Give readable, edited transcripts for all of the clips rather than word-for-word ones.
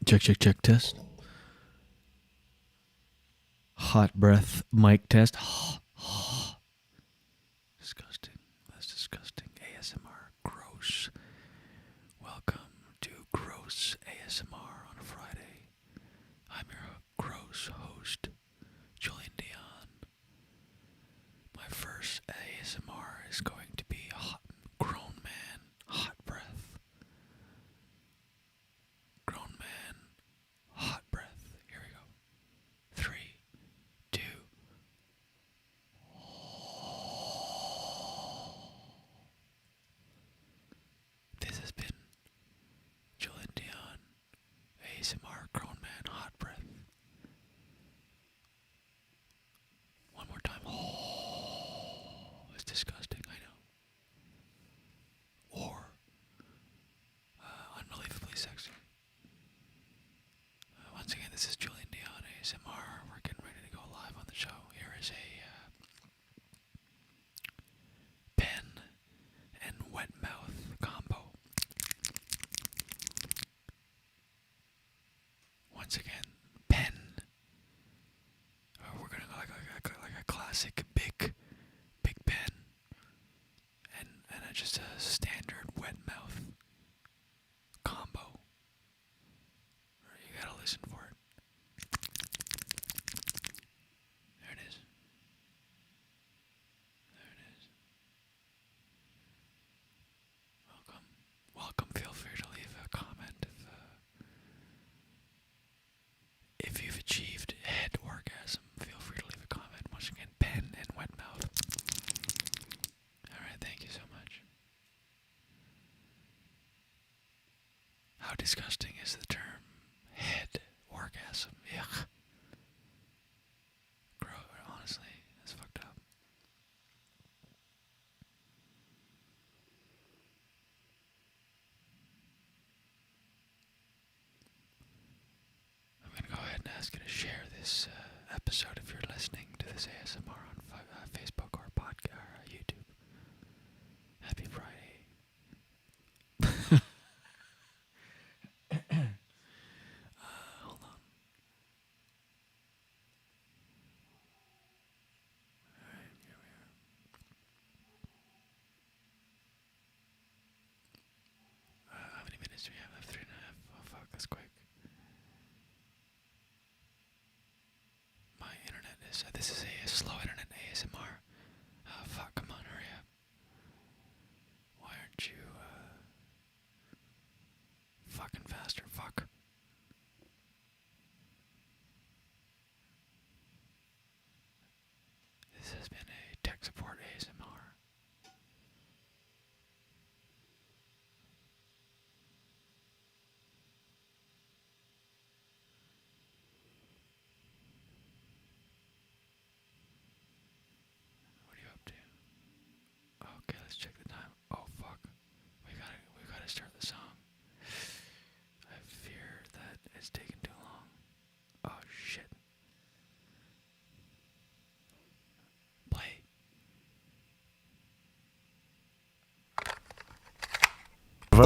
Check, test. Hot breath, mic test. Disgusting. That's disgusting. ASMR. Gross. Welcome to Gross ASMR on a Friday. I'm your gross host, Julien Dionne. My first ASMR is going to be hot, grown man, hot breath. Grown man, hot breath. Here we go. 3, 2. This has been Julien Dionne, ASMR, grown man, hot breath. One more time. It's disgusting, I know. Or unbelievably sexy. Once again, this is Julien Dionne, ASMR. We're getting ready to go live on the show. Here is a pen and wet mouth combo. Once again, pen. We're gonna go like a classic big pen, and just a standard wet mouth combo. You gotta listen for it. There it is. There it is. Welcome. Feel free to leave a comment if you've achieved head orgasm. Feel free to leave a comment. Once again, pen and wet mouth. All right, thank you so much. How disgusting is the term head orgasm? Yuck. Gross. Honestly, that's fucked up. I'm going to go ahead and ask you to share this episode if you're listening to this ASMR on Facebook or podcast or YouTube. Happy Friday. Hold on. Alright, here we are. How many minutes do we have? 3.5. Oh fuck, that's quick. My internet is, this is a slow internet ASMR. Fuck, come on, hurry up. Why aren't you, fucking faster? Fuck. This has been a tech support ASMR. What are you up to? Okay, let's check the time. Oh fuck. We gotta start the song. I fear that it's taken too long. Oh shit. Play.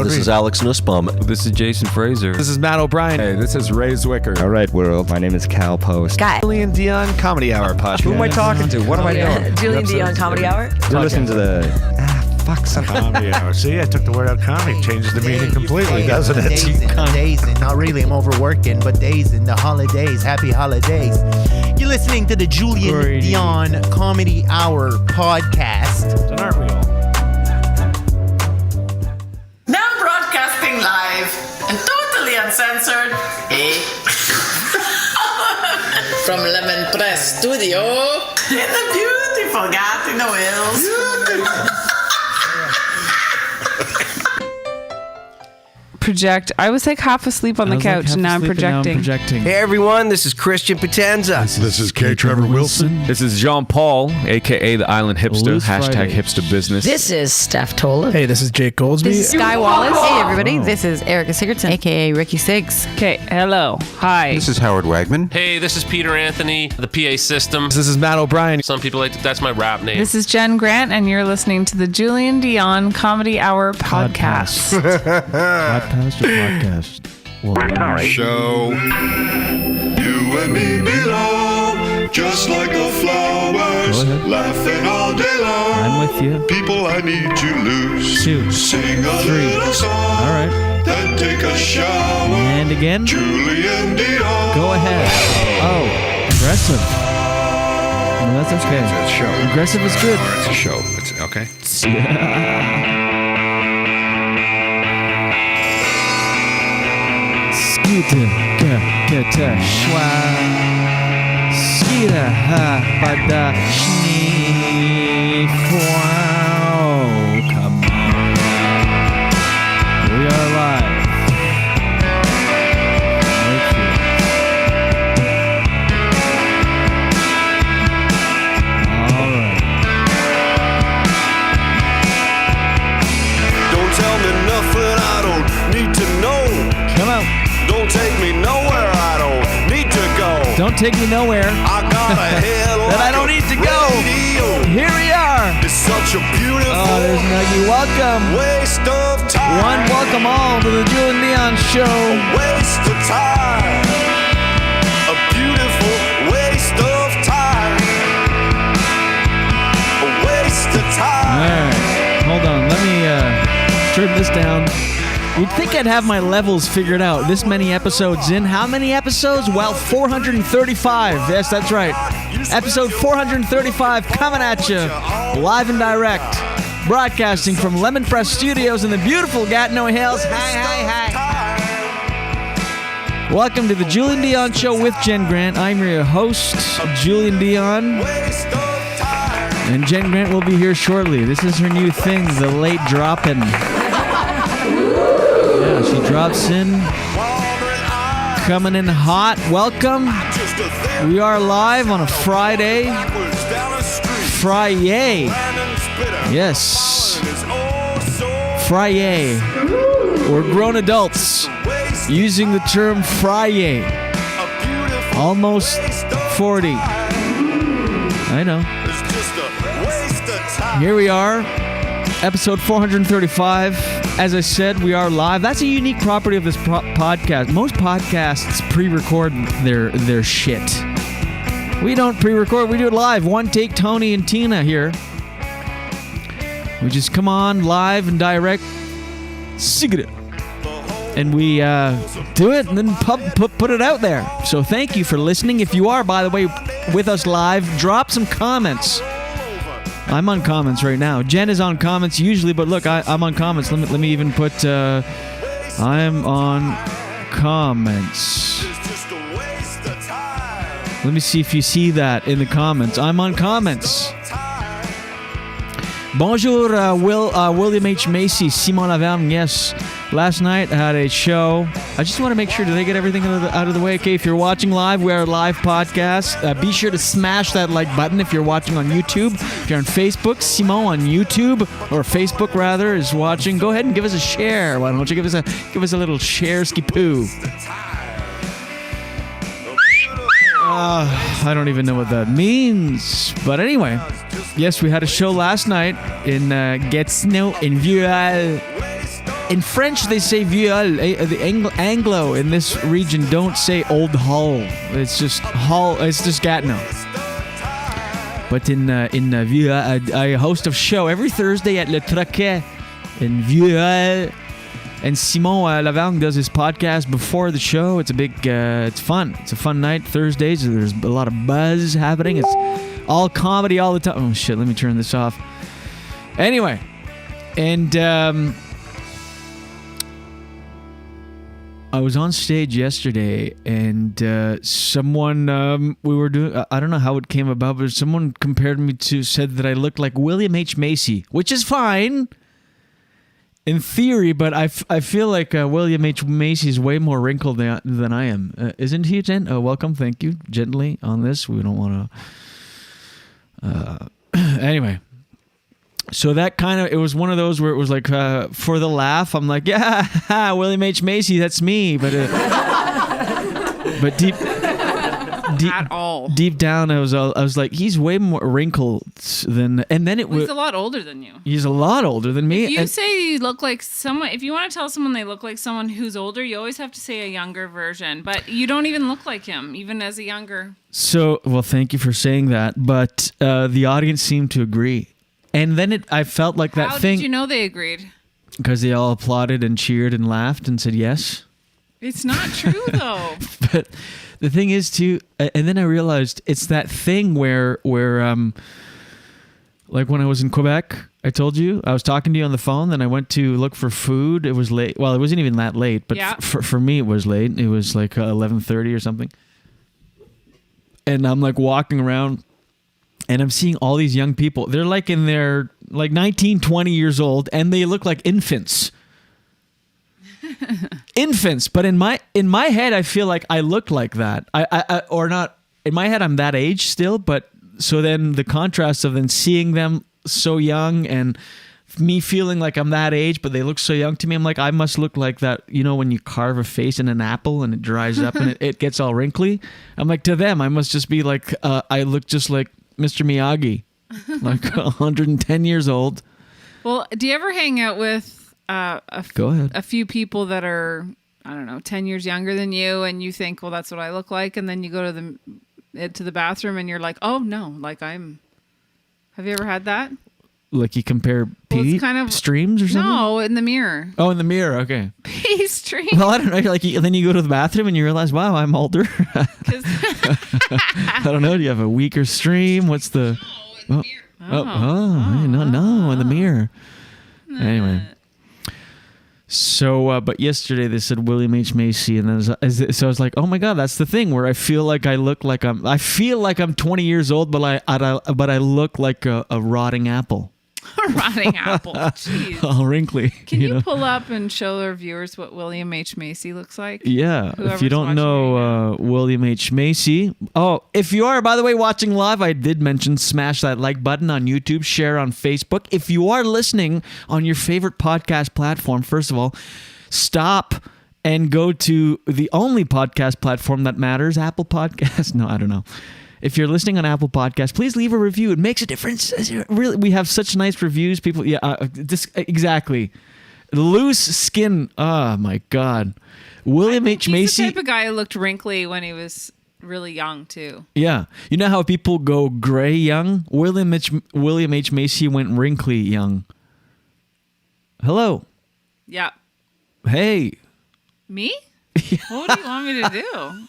This is Alex Nussbaum. This is Jason Fraser. This is Matt O'Brien. Hey, this is Ray Zwicker. All right, world. My name is Cal Post. Guy. Julien Dionne Comedy Hour podcast. Who am I talking to? What am I doing? Julien Dionne Comedy Hour. You're listening to the fuck some Comedy Hour. See, I took the word out comedy. Changes the meaning completely, doesn't it? Dazing. Not really, I'm overworking, but dazing. The holidays. Happy holidays. You're listening to the Julien Dionne Comedy Hour podcast. And aren't we all? Now broadcasting live and totally uncensored, from Lemon Press Studio in the beautiful Gatineau Hills. Project. I was like half asleep on the couch, and now I'm projecting. Hey everyone, this is Christian Potenza. This is K. Trevor Wilson. This is Jean Paul, a.k.a. the Island Hipster, Loose hashtag Fridays. hipster business. This is Steph Tola. Hey, this is Jake Goldsby. This is Sky Wallace. Hey, everybody. This is Erica Sigurdsson, a.k.a. Ricky Siggs. Okay, hello. Hi. This is Howard Wagman. Hey, this is Peter Anthony, the PA system. This is Matt O'Brien. Some people like that's my rap name. This is Jen Grant, and you're listening to the Julien Dionne Comedy Hour podcast. podcast or podcast? Well, show. You and me belong, just like the flowers, laughing all day long. I'm with you. People, I need to lose. 2, Sing a 3. little song. All right. Then take a shower. And again. Julien, Dionne. Go ahead. Oh, aggressive. No, that's okay. It's a show. Aggressive is good. It's a show. It's okay. Skita, kata, shwa. Skita, ha, bada, shni, wow. Come on. We are live. Thank you. All right. Don't tell me nothing I don't need to know. Come on. Don't take me nowhere I don't need to go. Don't take me nowhere. I got a head That like I don't need to go. radio. Here we are. It's such a beautiful Oh, there's Nuggy. Welcome. waste of time. Welcome all to the Julien Dionne Show. A waste of time. A beautiful waste of time. A waste of time. All right. Hold on. Let me turn this down. You'd think I'd have my levels figured out. This many episodes in. How many episodes? Well, 435. Yes, that's right. Episode 435 coming at you live and direct. Broadcasting from Lemon Press Studios in the beautiful Gatineau Hills. Hi. Welcome to the Julien Dionne Show with Jen Grant. I'm your host, Julien Dionne. And Jen Grant will be here shortly. This is her new thing, the late drop-in. Yeah, she drops in, coming in hot. Welcome. We are live on a Friday. Friyay. Yes. Friyay. We're grown adults using the term Friyay. Almost 40. I know. Here we are. Episode 435. As I said, we are live. That's a unique property of this podcast. Most podcasts pre-record their shit. We don't pre-record. We do it live. One take Tony and Tina here. We just come on live and direct. And we do it and then put it out there. So thank you for listening. If you are, by the way, with us live, drop some comments. I'm on comments right now. Jen is on comments usually, but look, I'm on comments. Let me even put, I'm on comments. Let me see if you see that in the comments. I'm on comments. Bonjour, William H. Macy, Simon Laverne. Yes, last night I had a show. I just want to make sure, did I get everything out of the way? Okay, if you're watching live, we are a live podcast. Be sure to smash that like button if you're watching on YouTube. If you're on Facebook, Simon on YouTube, or Facebook rather, is watching. Go ahead and give us a share. Why don't you give us a little share-ski poo? I don't even know what that means. But anyway, yes, we had a show last night in Gatineau, in Vieux. In French, they say Vieux. The Anglo in this region don't say Old Hull. It's just Hull. It's just Gatineau. But in Vieux, I host a show every Thursday at Le Troquet in Vieux. And Simon Laverne does his podcast before the show. It's a big, it's fun. It's a fun night. Thursdays, there's a lot of buzz happening. It's all comedy all the time. Oh, shit, let me turn this off. Anyway, and I was on stage yesterday, and someone, we were doing, I don't know how it came about, but someone said that I looked like William H. Macy, which is fine. In theory, but I feel like William H. Macy is way more wrinkled than I am. Isn't he, Jen? Welcome, thank you, gently on this. We don't want to... Anyway. So that kind of... It was one of those where it was like, for the laugh, I'm like, yeah, William H. Macy, that's me. But but at all. Deep down, I was like, he's way more wrinkled than. And then He's a lot older than you. He's a lot older than me. If you say you look like someone, if you want to tell someone they look like someone who's older, you always have to say a younger version. But you don't even look like him, even as a younger. So, well, thank you for saying that. But the audience seemed to agree. And then I felt like that thing. How did you know they agreed? Because they all applauded and cheered and laughed and said yes. It's not true, though. But the thing is, too, and then I realized it's that thing where like when I was in Quebec, I told you, I was talking to you on the phone, then I went to look for food. It was late. Well, it wasn't even that late, but yeah. for me, it was late. It was like 11:30 or something. And I'm like walking around, and I'm seeing all these young people. They're like in their, like 19, 20 years old, and they look like infants. Infants, but in my head, I feel like I look like that. I or not in my head, I'm that age still. But so then the contrast of then seeing them so young and me feeling like I'm that age, but they look so young to me. I'm like, I must look like that. You know, when you carve a face in an apple and it dries up and it gets all wrinkly. I'm like, to them, I must just be like, I look just like Mr. Miyagi, like 110 years old. Well, do you ever hang out with Go ahead. a few people that are, I don't know, 10 years younger than you, and you think, well, that's what I look like, and then you go to the bathroom and you're like, oh no, like have you ever had that? Like you compare pee kind of, streams or something? No, in the mirror. Oh, in the mirror, okay. Pee stream. Well, I don't know. Like then you go to the bathroom and you realize, wow, I'm older. I don't know. Do you have a weaker stream? What's the? No, in the mirror. No, in the mirror. Anyway. So, but yesterday they said William H. Macy, and then so I was like, oh my God, that's the thing where I feel like I look like I'm 20 years old, but I look like a rotting apple. A rotting apple. Jeez. All wrinkly. Can you pull up and show our viewers what William H. Macy looks like? Yeah. Whoever's if you don't know William H. Macy. Oh, if you are, by the way, watching live, I did mention smash that like button on YouTube, share on Facebook. If you are listening on your favorite podcast platform, first of all, stop and go to the only podcast platform that matters, Apple Podcasts. No, I don't know. If you're listening on Apple Podcasts, please leave a review. It makes a difference. Really, we have such nice reviews. People, exactly. Loose skin. Oh my God. William H. Macy. He's the type of guy who looked wrinkly when he was really young too. Yeah, you know how people go gray young? William H. Macy went wrinkly young. Hello. Yeah. Hey. Me? What do you want me to do?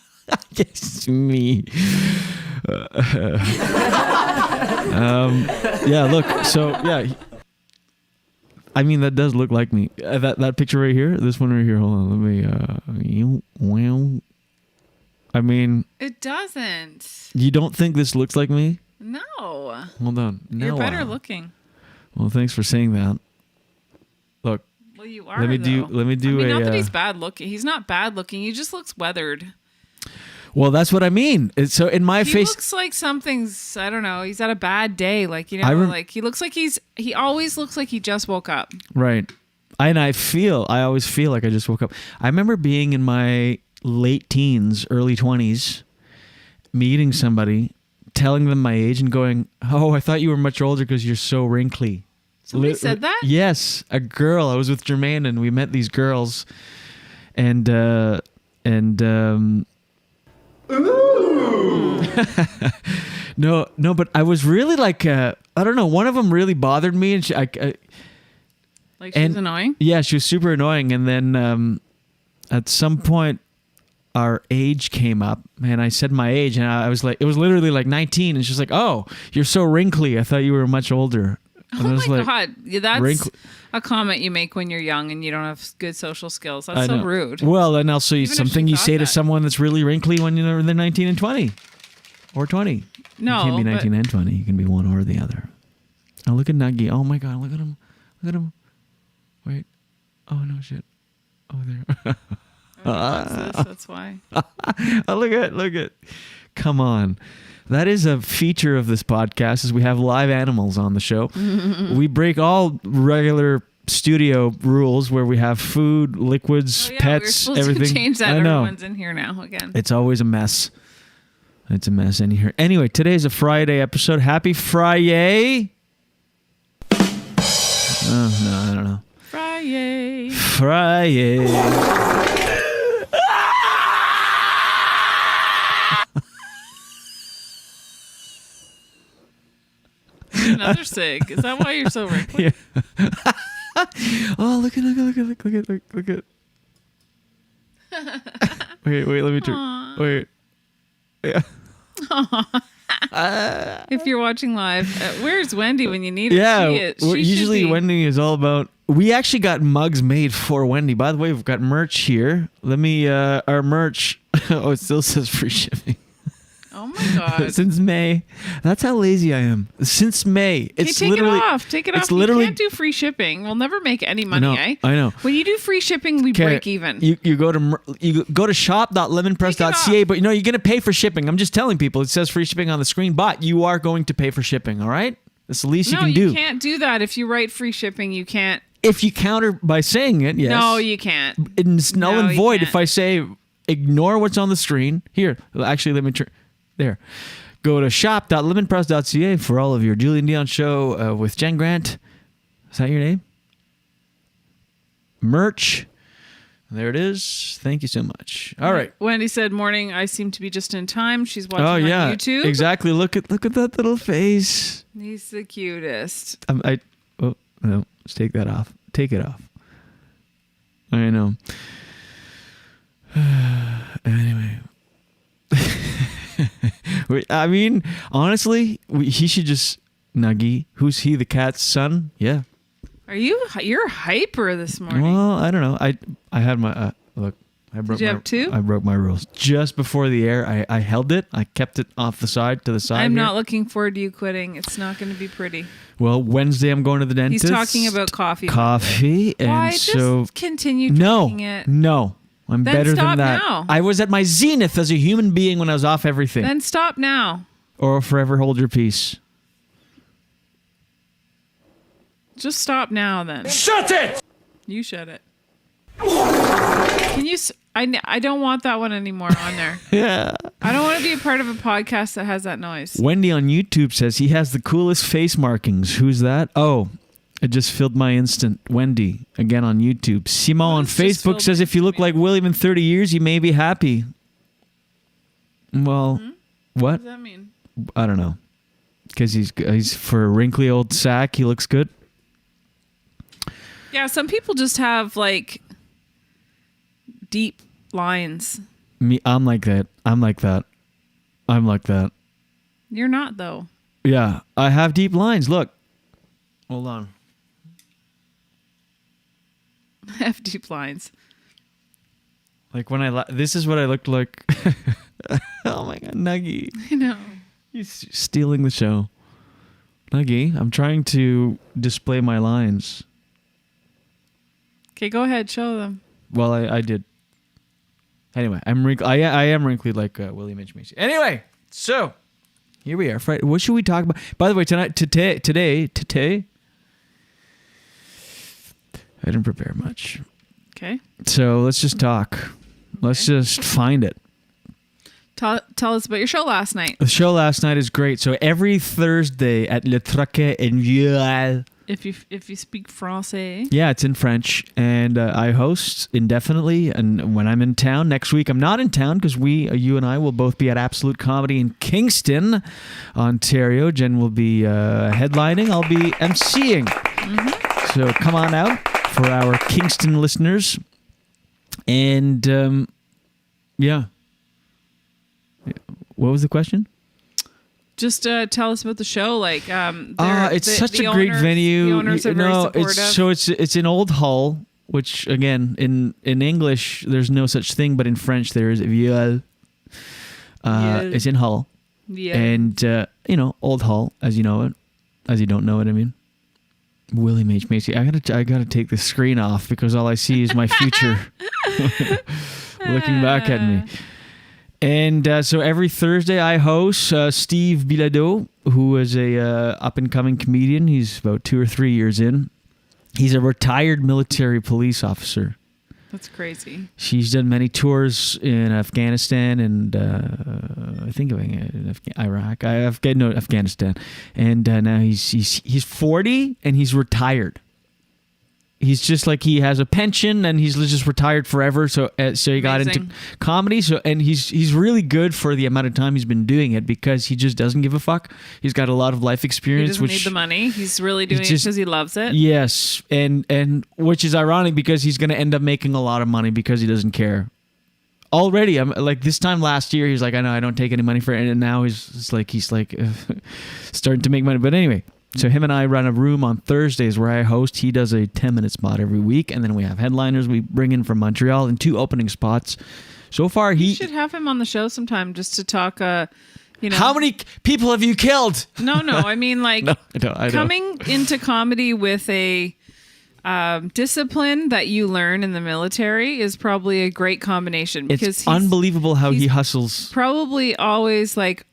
Yes, me. Yeah, look. So, yeah. I mean, that does look like me. That picture right here. This one right here. Hold on. Let me. I mean. It doesn't. You don't think this looks like me? No. Hold on. You're better looking. Well, thanks for saying that. Look. Well, you are. Let me do. Not that he's bad looking. He's not bad looking. He just looks weathered. Well, that's what I mean. So in my face, he looks like something's, I don't know, he's had a bad day. Like, you know, like he looks like he always looks like he just woke up. Right. I always feel like I just woke up. I remember being in my late teens, early 20s, meeting somebody, telling them my age and going, oh, I thought you were much older because you're so wrinkly. Somebody said that? Yes. A girl. I was with Jermaine and we met these girls and No, but I was really like, I don't know. One of them really bothered me, and like she was annoying. Yeah, she was super annoying. And then at some point, our age came up, and I said my age, and I was like, it was literally like 19, and she's like, "Oh, you're so wrinkly. I thought you were much older." And oh my God, that's a comment you make when you're young and you don't have good social skills. That's so rude. Well, and also something you say to someone that's really wrinkly when they're 19 and 20. Or 20. No. You can't be 19 and 20. You can be one or the other. Oh, look at Nuggy. Oh my God, look at him. Look at him. Wait. Oh, no shit. Oh, there. That's why. Oh, look at. Come on. That is a feature of this podcast is we have live animals on the show. We break all regular studio rules where we have food, liquids, pets, we're supposed everything. to change that. I know. Everyone's in here now again. It's always a mess. It's a mess in here. Anyway, today's a Friday episode. Happy Friyay. Oh, no, I don't know. Friyay. Friyay. Another sig. Is that why you're so wrinkly? Yeah. Oh, look at. Wait, let me turn. Wait. Yeah. If you're watching live, where's Wendy when you need her? Yeah, She usually should be. Wendy is all about. We actually got mugs made for Wendy. By the way, we've got merch here. Let me. Our merch. Oh, it still says free shipping. Oh my god! Since May. That's how lazy I am. Since May. It's take literally, it off. Take it off. Literally, you can't do free shipping. We'll never make any money, I know. When you do free shipping, we break even. You go to shop.lemonpress.ca, but you're going to pay for shipping. I'm just telling people. It says free shipping on the screen, but you are going to pay for shipping, all right? That's the least you can do. No, you can't do that. If you write free shipping, you can't. If you counter by saying it, yes. No, you can't. It's null and void if I say ignore what's on the screen. Here, actually, let me turn. There. Go to shop.lemonpress.ca for all of your Julien Dionne show with Jen Grant. Is that your name? Merch. There it is. Thank you so much. All right. Wendy said, "Morning. I seem to be just in time." She's watching on YouTube. Exactly. Look at that little face. He's the cutest. Oh no! Let's take that off. Take it off. I know. Anyway. I mean, honestly, he should just Nuggy. Who's he? The cat's son? Yeah. You're hyper this morning. Well, I don't know. I had my look. Did you have two? I broke my rules just before the air. I held it. I kept it off the side to the side. I'm here. not looking forward to you quitting. It's not going to be pretty. Well, Wednesday I'm going to the dentist. He's talking about coffee. Coffee, and Why? so just continue drinking it. No. I'm then better stop than that. Now. I was at my zenith as a human being when I was off everything. Then stop now. Or forever hold your peace. Just stop now then. Shut it! You shut it. Can you... I don't want that one anymore on there. Yeah. I don't want to be a part of a podcast that has that noise. Wendy on YouTube says he has the coolest face markings. Who's that? Oh, it just filled my instant. Wendy, again on YouTube. Simon on Facebook says if you look like William in 30 years, you may be happy. Well, what? What does that mean? I don't know. Because he's for a wrinkly old sack, he looks good. Yeah, some people just have like deep lines. I'm like that. You're not though. Yeah, I have deep lines. Look. Hold on. I have deep lines. Like when this is what I looked like. Oh my God, Nuggy. I know. He's stealing the show. Nuggy, I'm trying to display my lines. Okay, go ahead, show them. Well, I did. Anyway, I'm I am wrinkly like William H. Macy. Anyway, so here we are. Friday. What should we talk about? By the way, today, I didn't prepare much. Okay. So let's just talk. Let's just find it. Tell us about your show last night. The show last night is great. So every Thursday at Le Troquet in Vieux. If you speak Francais. Yeah, it's in French, and I host indefinitely. And when I'm in town next week, I'm not in town because you and I will both be at Absolute Comedy in Kingston, Ontario. Jen will be headlining. I'll be emceeing. Mm-hmm. So come on out for our Kingston listeners. And yeah. What was the question? Just tell us about the show. Like, it's such a great venue. The owners are very supportive. It's in Old Hull, which again in English there's no such thing, but in French there is Vieux. It's in Hull. Yeah. And Old Hull, as you know it, as you don't know it. I mean, William H. Macy. I gotta take the screen off because all I see is my future looking back at me. And so every Thursday I host Steve Bilodeau, who is a up-and-coming comedian. He's about 2 or 3 years in. He's a retired military police officer. That's crazy. She's done many tours in Afghanistan and I think Iraq. Afghanistan. And now he's 40 and he's retired. He's just like, he has a pension and he's just retired forever. So he got into comedy. And he's really good for the amount of time he's been doing it because he just doesn't give a fuck. He's got a lot of life experience. He doesn't need the money. He's really doing it because he loves it. Yes, and which is ironic because he's going to end up making a lot of money because he doesn't care. Already, I'm like, this time last year, he's like, I know I don't take any money for it, and now he's like starting to make money. But anyway. So him and I run a room on Thursdays where I host. He does a 10-minute spot every week, and then we have headliners we bring in from Montreal and 2 opening spots. So far, You should have him on the show sometime just to talk. How many people have you killed? No. I mean, like, No, I don't. Coming into comedy with a discipline that you learn in the military is probably a great combination. Because it's unbelievable how he hustles. Probably always like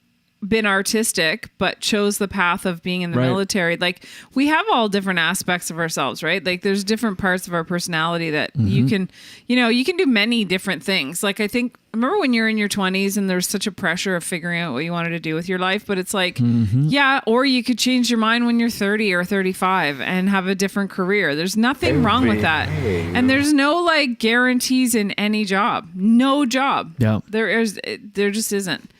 been artistic but chose the path of being in the military. Like, we have all different aspects of ourselves, right? Like, there's different parts of our personality that you can do many different things. Like, I remember when you're in your 20s and there's such a pressure of figuring out what you wanted to do with your life, but it's like, yeah, or you could change your mind when you're 30 or 35 and have a different career. There's nothing wrong with that. And there's no like guarantees in any job. No job. Yeah. There just isn't.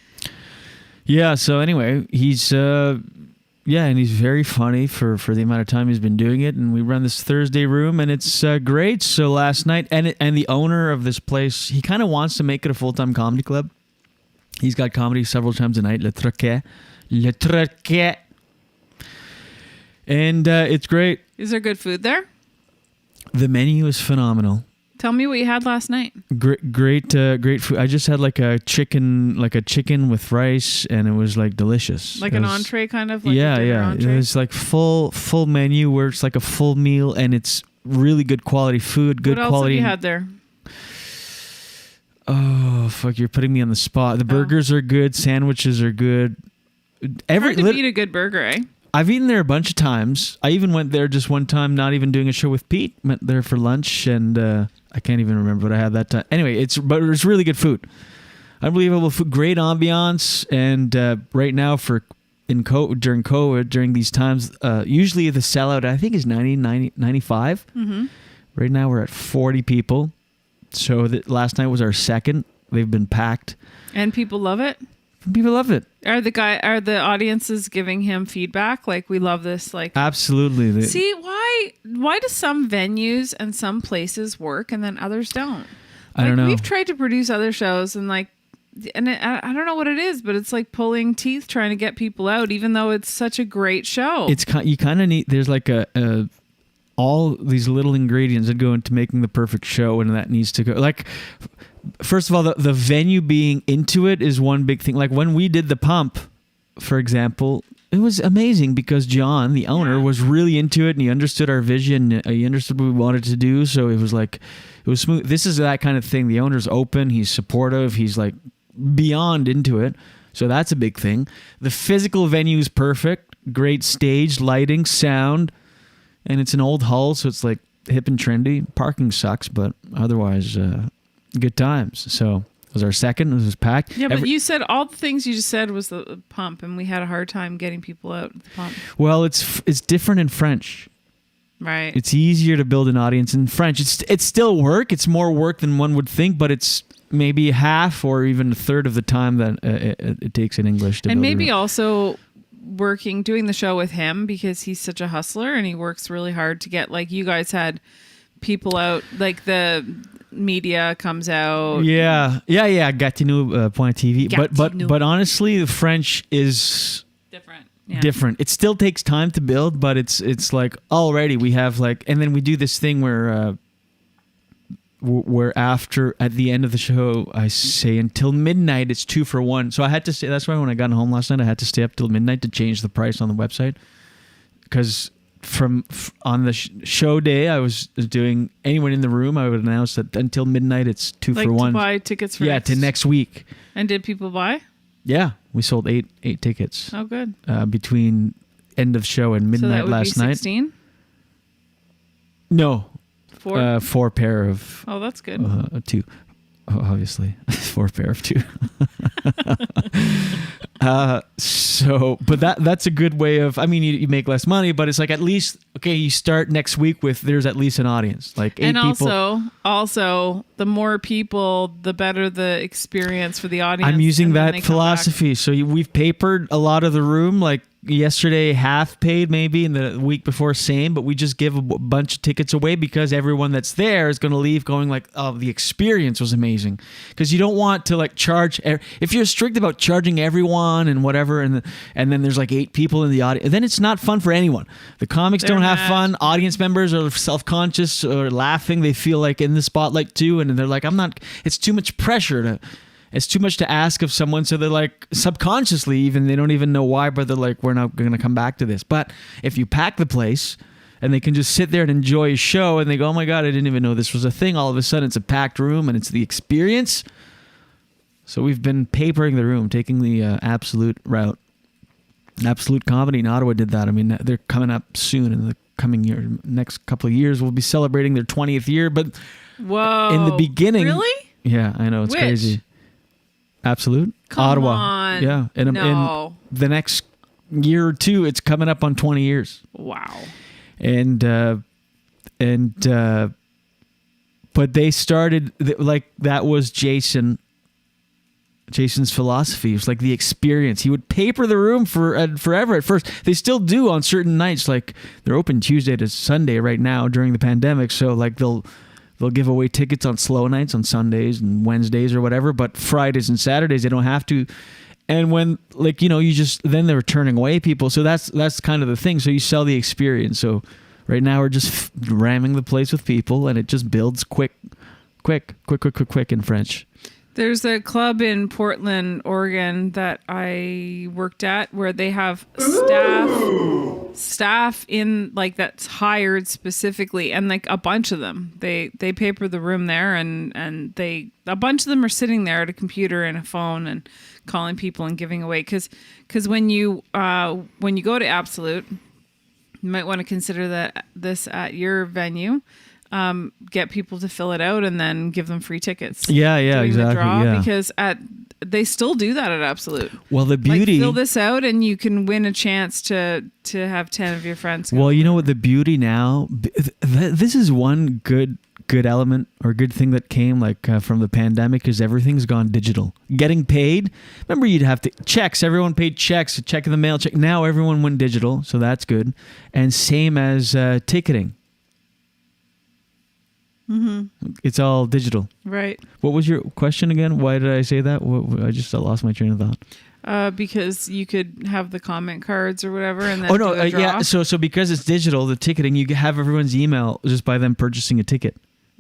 Yeah, so anyway, he's and he's very funny for the amount of time he's been doing it, and we run this Thursday room, and it's great. So last night, and the owner of this place, he kind of wants to make it a full-time comedy club. He's got comedy several times a night, Le Troquet. And it's great. Is there good food there? The menu is phenomenal. Tell me what you had last night. Great food. I just had like a chicken with rice, and it was like delicious. Like an entree, kind of. Like yeah. Entree? It was like full menu where it's like a full meal, and it's really good quality food. Good what quality. What else have you had there? Oh fuck! You're putting me on the spot. The burgers are good. Sandwiches are good. Hard to beat a good burger, eh? I've eaten there a bunch of times. I even went there just one time, not even doing a show with Pete. Went there for lunch, and I can't even remember what I had that time. Anyway, it's really good food. Unbelievable food, great ambiance, and right now during COVID, during these times, usually the sellout I think is 95. Mm-hmm. Right now we're at 40 people. So last night was our second. They've been packed, and people love it. People love it. Are the audiences giving him feedback? Like, we love this. Like, absolutely. See, why do some venues and some places work and then others don't? I don't know. We've tried to produce other shows and I don't know what it is, but it's like pulling teeth trying to get people out, even though it's such a great show. You kind of need. There's like all these little ingredients that go into making the perfect show, and that needs to go like. First of all, the venue being into it is one big thing. Like when we did the Pump, for example, it was amazing because John, the owner, was really into it and he understood our vision. He understood what we wanted to do. So it was smooth. This is that kind of thing. The owner's open. He's supportive. He's like beyond into it. So that's a big thing. The physical venue is perfect. Great stage, lighting, sound. And it's an old hull, so it's like hip and trendy. Parking sucks, but otherwise... good times. So it was our second. It was packed. Yeah, but you said all the things you just said was the Pump, and we had a hard time getting people out at the Pump. Well, it's different in French. Right. It's easier to build an audience in French. It's still work. It's more work than one would think, but it's maybe half or even a third of the time that it takes in English to build. And maybe also doing the show with him because he's such a hustler and he works really hard to get, like, you guys had people out, like the media comes out. Yeah. Gatineau.tv. But honestly, the French is different. Yeah. Different. It still takes time to build, but it's like already we have like, and then we do this thing where after at the end of the show I say until midnight it's 2 for 1. So I had to stay. That's why when I got home last night I had to stay up till midnight to change the price on the website because. On the show day, I was doing anyone in the room. I would announce that until midnight, it's 2 for 1. To buy tickets for to next week. And did people buy? Yeah, we sold eight tickets. Oh, good. Between end of show and midnight last night. 16? No, 4 pair of. Oh, that's good. 2, obviously. 4 pair of 2. But that's a good way of. I mean, you make less money, but it's like at least you start next week with there's at least an audience, like 8 people. And also, the more people, the better the experience for the audience. I'm using that philosophy. So we've papered a lot of the room, like yesterday half paid maybe, and the week before same, but we just give a bunch of tickets away because everyone that's there is going to leave going like, oh, the experience was amazing. Because you don't want to like charge, if you're strict about charging everyone and whatever, and then there's like 8 people in the audience, then it's not fun for anyone. The comics don't have fun. Audience members are self-conscious or laughing. They feel like in the spotlight too, and they're like, it's too much pressure it's too much to ask of someone, so they're like subconsciously even, they don't even know why, but they're like, we're not going to come back to this. But if you pack the place and they can just sit there and enjoy a show and they go, oh my God, I didn't even know this was a thing. All of a sudden it's a packed room and it's the experience. So we've been papering the room, taking the Absolute route. Absolute Comedy in Ottawa did that. I mean, they're coming up soon in the coming year, next couple of years. We'll be celebrating their 20th year, but whoa, in the beginning. Really? Yeah, I know. It's Which? Crazy. Absolute? Come Ottawa. on. Yeah. In the next year or 2, it's coming up on 20 years. Wow. But they started, like, that was Jason's philosophy. It was like the experience. He would paper the room forever at first. They still do on certain nights. Like, they're open Tuesday to Sunday right now during the pandemic. So, like, they'll give away tickets on slow nights on Sundays and Wednesdays or whatever, but Fridays and Saturdays they don't have to. And when, like, then they're turning away people. So that's kind of the thing. So you sell the experience. So right now we're just ramming the place with people, and it just builds quick in French. There's a club in Portland, Oregon that I worked at where they have staff in, like, that's hired specifically, and like a bunch of them. They paper the room there, and a bunch of them are sitting there at a computer and a phone and calling people and giving away. Because when you go to Absolute, you might want to consider this at your venue. Get people to fill it out and then give them free tickets. Yeah, exactly. Yeah. Because they still do that at Absolute. Well, the beauty, like, fill this out and you can win a chance to have 10 of your friends go. Well, you know what the beauty now, this is one good element or good thing that came from the pandemic, is everything's gone digital. Getting paid, remember you'd have to checks, everyone paid checks, a check in the mail, check. Now everyone went digital, so that's good. And same as ticketing. Mm-hmm. It's all digital. Right. What was your question again? Why did I say that? I just lost my train of thought. Because you could have the comment cards or whatever, and then do a draw. Yeah. So because it's digital, the ticketing, you have everyone's email just by them purchasing a ticket.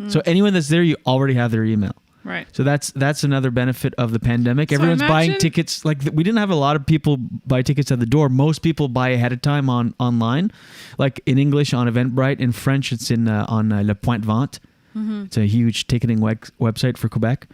So anyone that's there, you already have their email. Right. So that's another benefit of the pandemic. Everyone's buying tickets. Like, we didn't have a lot of people buy tickets at the door. Most people buy ahead of time online, like in English on Eventbrite. In French, it's on Le Point Vente. Mm-hmm. It's a huge ticketing website for Quebec.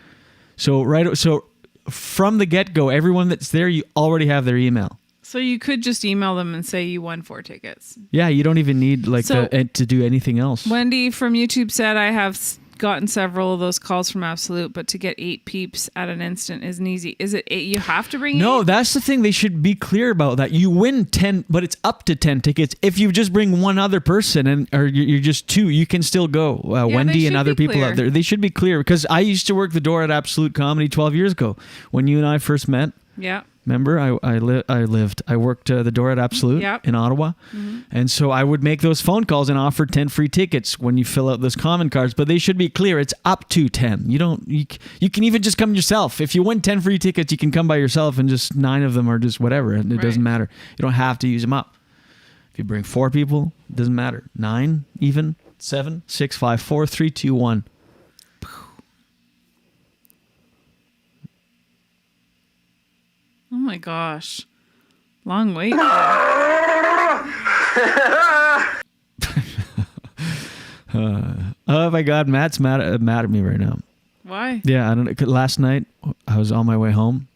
So from the get-go, everyone that's there, you already have their email. So you could just email them and say you won 4 tickets. Yeah, you don't even need to do anything else. Wendy from YouTube said, I have gotten several of those calls from Absolute, but to get 8 peeps at an instant isn't easy. Is it 8? You have to bring 8? No, that's the thing. They should be clear about that. You win 10, but it's up to 10 tickets. If you just bring one other person or you're just 2, you can still go. Wendy and other people out there, they should be clear, because I used to work the door at Absolute Comedy 12 years ago when you and I first met. Yeah. Remember, I worked the door at Absolute in Ottawa. Mm-hmm. And so I would make those phone calls and offer 10 free tickets when you fill out those comment cards. But they should be clear. It's up to 10. You can even just come yourself. If you win 10 free tickets, you can come by yourself, and just 9 of them are just whatever. And it doesn't matter. You don't have to use them up. If you bring 4 people, it doesn't matter. 9, even 7, 6, 5, 4, 3, 2, 1. Oh my gosh. Long wait. Oh my God, Matt's mad at me right now. Why? Yeah, I don't know. Last night, I was on my way home,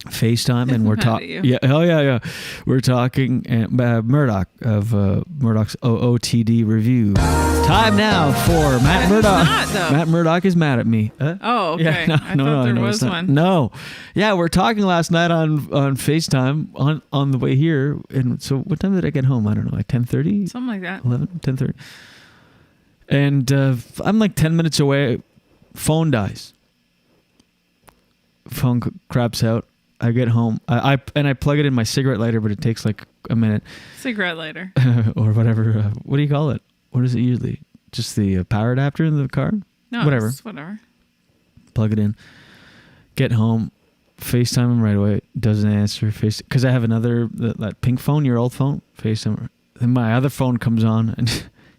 FaceTime, and we're Mad at talking. you. Yeah, yeah. We're talking, and Murdoch of Murdoch's OOTD review. Time now for Matt But he's Murdoch. not, though. Matt Murdoch is mad at me. Oh, okay. Yeah, I thought there was it's not. one. No, yeah, we're talking last night on FaceTime on the way here, and so what time did I get home? I don't know, like 10:30, Something like that. 10:30, and I'm like 10 minutes away. Phone dies. Phone craps out. I get home. I plug it in my cigarette lighter, but it takes like a minute. Cigarette lighter. Or whatever. What do you call it? What is it usually? Just the power adapter in the car? No, Whatever. it's whatever. Plug it in. Get home. FaceTime him right away. Doesn't answer. Because I have another, that pink phone, your old phone. FaceTime. Then my other phone comes on, and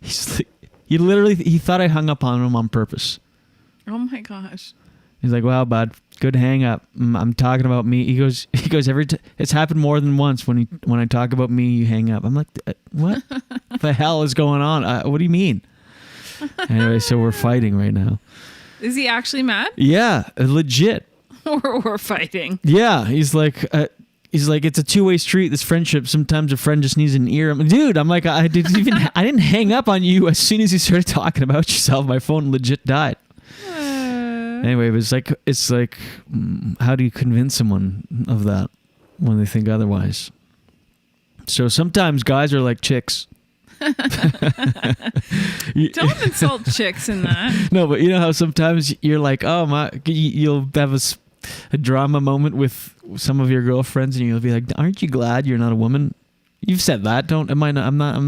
he's like, he thought I hung up on him on purpose. Oh my gosh. He's like, "Wow, bud, good hang up. I'm talking about me." He goes, it's happened more than once when I talk about me, you hang up. I'm like, what the hell is going on? What do you mean? Anyway, so we're fighting right now. Is he actually mad? Yeah, legit. We're fighting. Yeah, he's like, it's a two-way street. This friendship. Sometimes a friend just needs an ear. I'm like, dude, I didn't hang up on you as soon as you started talking about yourself. My phone legit died. Anyway, it's like, how do you convince someone of that when they think otherwise? So sometimes guys are like chicks. Don't insult chicks in that. No, but you know how sometimes you're like, oh my, you'll have a drama moment with some of your girlfriends, and you'll be like, aren't you glad you're not a woman? You've said that. I'm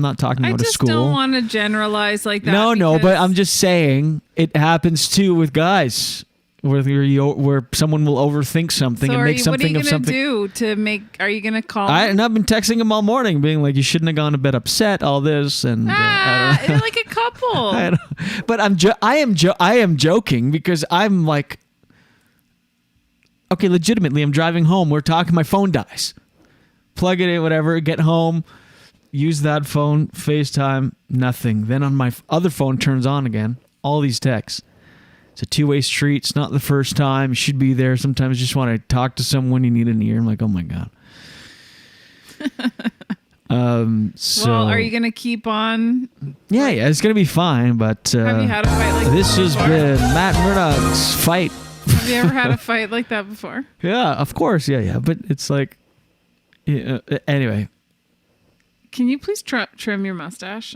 not talking about a school. I just don't want to generalize like that. No, but I'm just saying it happens too with guys, where someone will overthink something and make something of something. What are you going to do to make? Are you going to call? And I've been texting him all morning, being like, "You shouldn't have gone to bed upset." All this, and I don't know. You're like a couple. But I am joking because I'm like, okay, legitimately, I'm driving home. We're talking. My phone dies. Plug it in, whatever, get home, use that phone, FaceTime, nothing. Then on my other phone turns on again, all these texts. It's a two-way street. It's not the first time. You should be there. Sometimes you just want to talk to someone, you need an ear. I'm like, oh my God. Well, are you going to keep on? Yeah, it's going to be fine, but have you had a fight like this that has before? been Matt Murdoch's fight. Have you ever had a fight like that before? Yeah, of course. Yeah. But it's like, anyway. Can you please trim your mustache?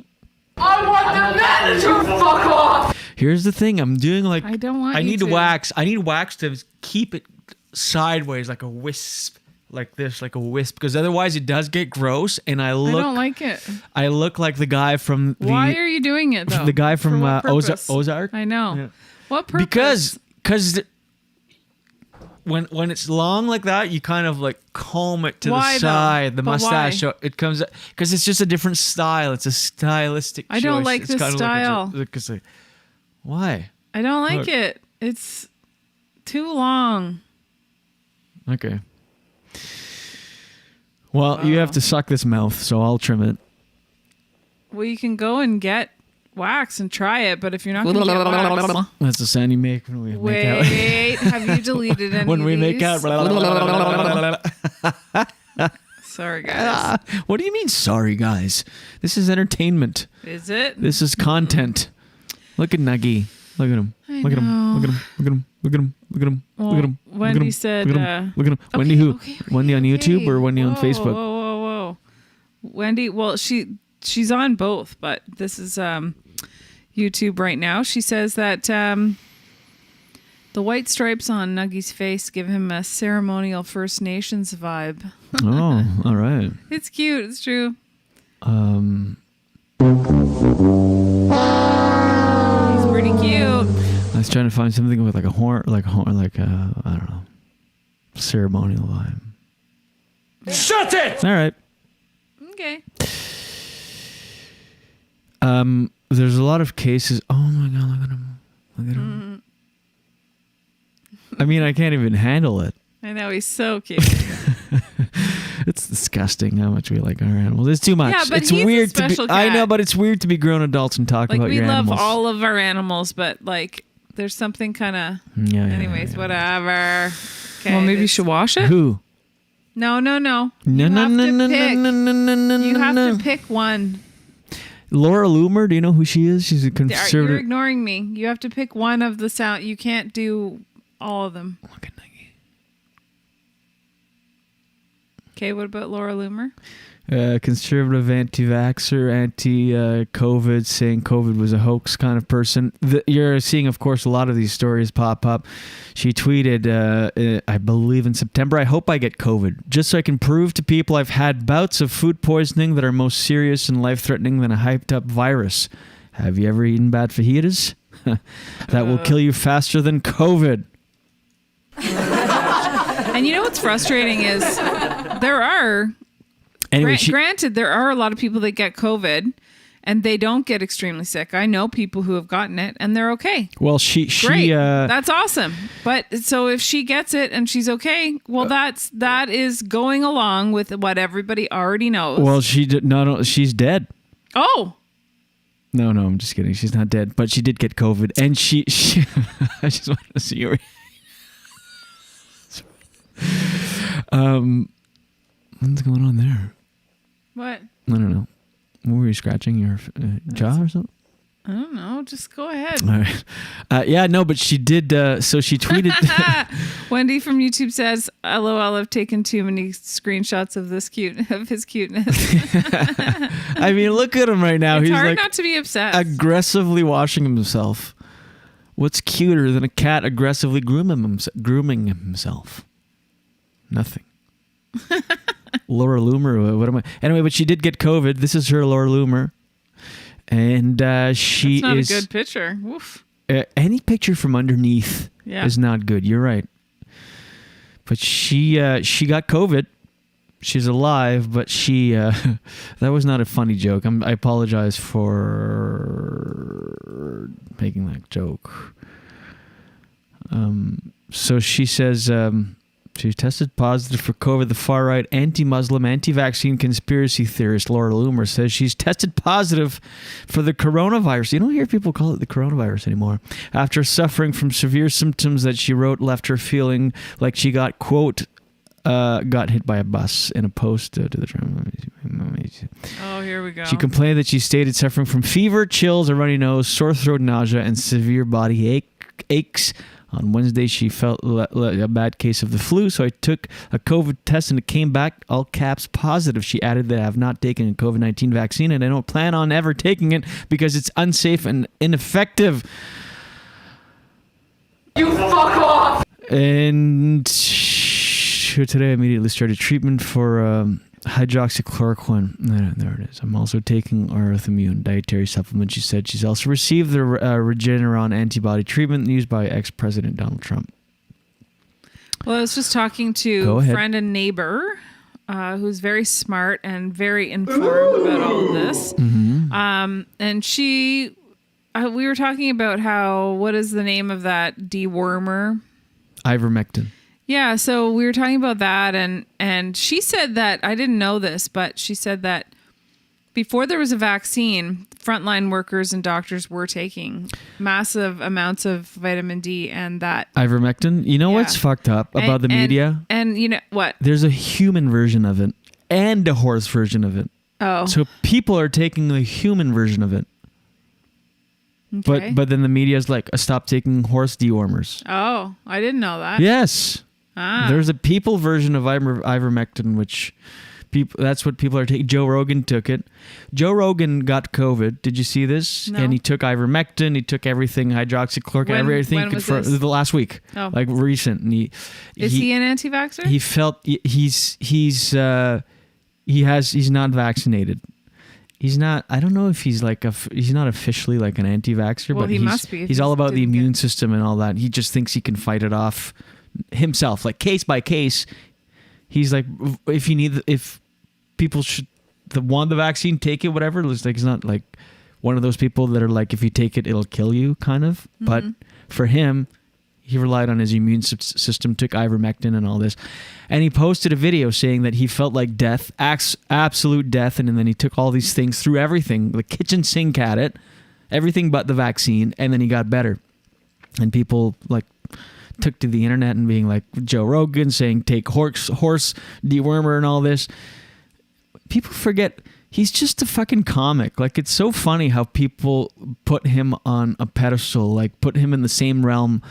I want the man to fuck off! Here's the thing. I'm doing like... I don't want I you need to. wax. I need wax to keep it sideways like a wisp. Like this, like a wisp. Because otherwise it does get gross, and I don't like it. I look like the guy from... Why are you doing it, though? The guy from For what purpose? Ozark? I know. Yeah. What purpose? Because when it's long like that, you kind of like comb it to Why, the side. though? The But mustache, why? so it comes because it's just a different style. It's a stylistic. I don't choice. like It's this kinda style. Why? I don't like Look. it. It's too long. Okay. Well, you have to suck this mouth, so I'll trim it. Well, you can go and get wax and try it, but if you're not going to get wax... That's the sound you make when we make Wait, out. have you deleted any when of we these? make out. Sorry, guys. What do you mean, sorry, guys? This is entertainment. Is it? This is content. Look at Nuggy. Look at him. I Look at him. know. Look at him. Look at him. Look at him. Look at him. Well, Look at him. Wendy said... Look at him. Look at him. Wendy who? Wendy on YouTube or Wendy on Facebook? Whoa. Wendy, well, she's on both, but this is YouTube right now. She says that the white stripes on Nuggy's face give him a ceremonial First Nations vibe. Oh, all right. It's cute. It's true. He's pretty cute. I was trying to find something with like a horn, I don't know, ceremonial vibe. Shut it! All right. Okay. There's a lot of cases. Oh my God, look at him. Look at him. I mean, I can't even handle it. I know, he's so cute. It's disgusting how much we like our animals. It's too much. Yeah, but it's he's a weird to be. special I cat. know, but it's weird to be grown adults and talk Like, about we your love animals. all of our animals, but like, there's something kind of... Yeah, Anyways, whatever. Okay, well, maybe you should wash it? Who? No. No, You no, have no, to no, no, pick. no, no, no, no, You have no. to pick one. Laura Loomer, do you know who she is? She's a You're conservative. ignoring me. You have to pick one of the sound. You can't do all of them. Okay, what about Laura Loomer? Conservative, anti-vaxxer, anti-COVID, saying COVID was a hoax kind of person. You're seeing, of course, a lot of these stories pop up. She tweeted, I believe in September, I hope I get COVID, just so I can prove to people I've had bouts of food poisoning that are more serious and life-threatening than a hyped-up virus. Have you ever eaten bad fajitas? That will kill you faster than COVID. And you know what's frustrating is there are... Anyway, granted, there are a lot of people that get COVID and they don't get extremely sick. I know people who have gotten it and they're okay. Well, she Great. That's awesome. But so if she gets it and she's okay, well, that is going along with what everybody already knows. Well, she's dead. Oh. No, I'm just kidding. She's not dead, but she did get COVID, and she I just wanted to see your. What's going on there? What? I don't know. Were you scratching your jaw or something? I don't know. Just go ahead. All right. Yeah, no, but she did. So she tweeted. Wendy from YouTube says, "LOL, I've taken too many screenshots of his cuteness." I mean, look at him right now. It's He's hard like not to be obsessed. aggressively washing himself. What's cuter than a cat aggressively grooming himself? Nothing. Laura Loomer. What am I? Anyway, but she did get COVID. This is her, Laura Loomer. And she That's not is a good picture. Woof. Any picture from underneath Yeah. is not good. You're right. But she got COVID. She's alive, but she that was not a funny joke. I apologize for making that joke. So she says she tested positive for COVID. The far-right anti-Muslim, anti-vaccine conspiracy theorist Laura Loomer says she's tested positive for the coronavirus. You don't hear people call it the coronavirus anymore. After suffering from severe symptoms that she wrote left her feeling like she got, quote, got hit by a bus in a post to the tram. Oh, here we go. She complained that she stated suffering from fever, chills, a runny nose, sore throat, nausea, and severe body aches. On Wednesday, she felt a bad case of the flu, so I took a COVID test and it came back, all caps, positive. She added that I have not taken a COVID-19 vaccine and I don't plan on ever taking it because it's unsafe and ineffective. You fuck off! And today I immediately started treatment for hydroxychloroquine. There it is. I'm also taking Orthimmune dietary supplement. She said she's also received the Regeneron antibody treatment used by ex-President Donald Trump. Well, I was just talking to a friend and neighbor who's very smart and very informed about all of this. Mm-hmm. And we were talking about what is the name of that dewormer? Ivermectin. Yeah, so we were talking about that, and she said that, I didn't know this, but she said that before there was a vaccine, frontline workers and doctors were taking massive amounts of vitamin D and that. Ivermectin? You know what's fucked up about the media? And you know what? There's a human version of it and a horse version of it. Oh. So people are taking the human version of it. Okay. But then the media is like, stop taking horse dewormers. Oh, I didn't know that. Yes. Ah. There's a people version of ivermectin, which that's what people are taking. Joe Rogan took it. Joe Rogan got COVID. Did you see this? No. And he took ivermectin. He took everything, hydroxychloroquine, everything. When was this? The last week. Oh. Like recent. And Is he an anti-vaxxer? He felt he's not vaccinated. He's not. I don't know if he's he's not officially like an anti-vaxxer, Well, but he must be if He's all he about the didn't immune system and all that. He just thinks he can fight it off himself, like case by case. He's like, if people should want the vaccine, take it, whatever. It's like he's not like one of those people that are like, if you take it, it'll kill you, kind of. Mm-hmm. But for him, he relied on his immune system, took ivermectin and all this. And he posted a video saying that he felt like death, absolute death. And then he took all these things, threw everything, the kitchen sink at it, everything but the vaccine. And then he got better. And people like took to the internet and being like Joe Rogan saying take horse dewormer and all this. People forget he's just a fucking comic. Like, it's so funny how people put him on a pedestal, like put him in the same realm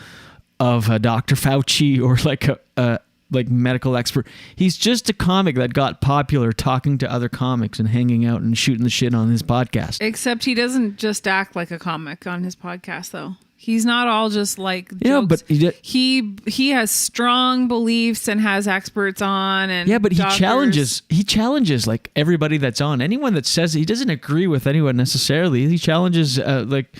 of Dr. Fauci or like a medical expert. He's just a comic that got popular talking to other comics and hanging out and shooting the shit on his podcast. Except he doesn't just act like a comic on his podcast, though. He's not all just like jokes. Yeah, but he has strong beliefs and has experts on, and yeah, but doctors. he challenges like everybody that's on. Anyone that says he doesn't agree with anyone necessarily. He challenges like.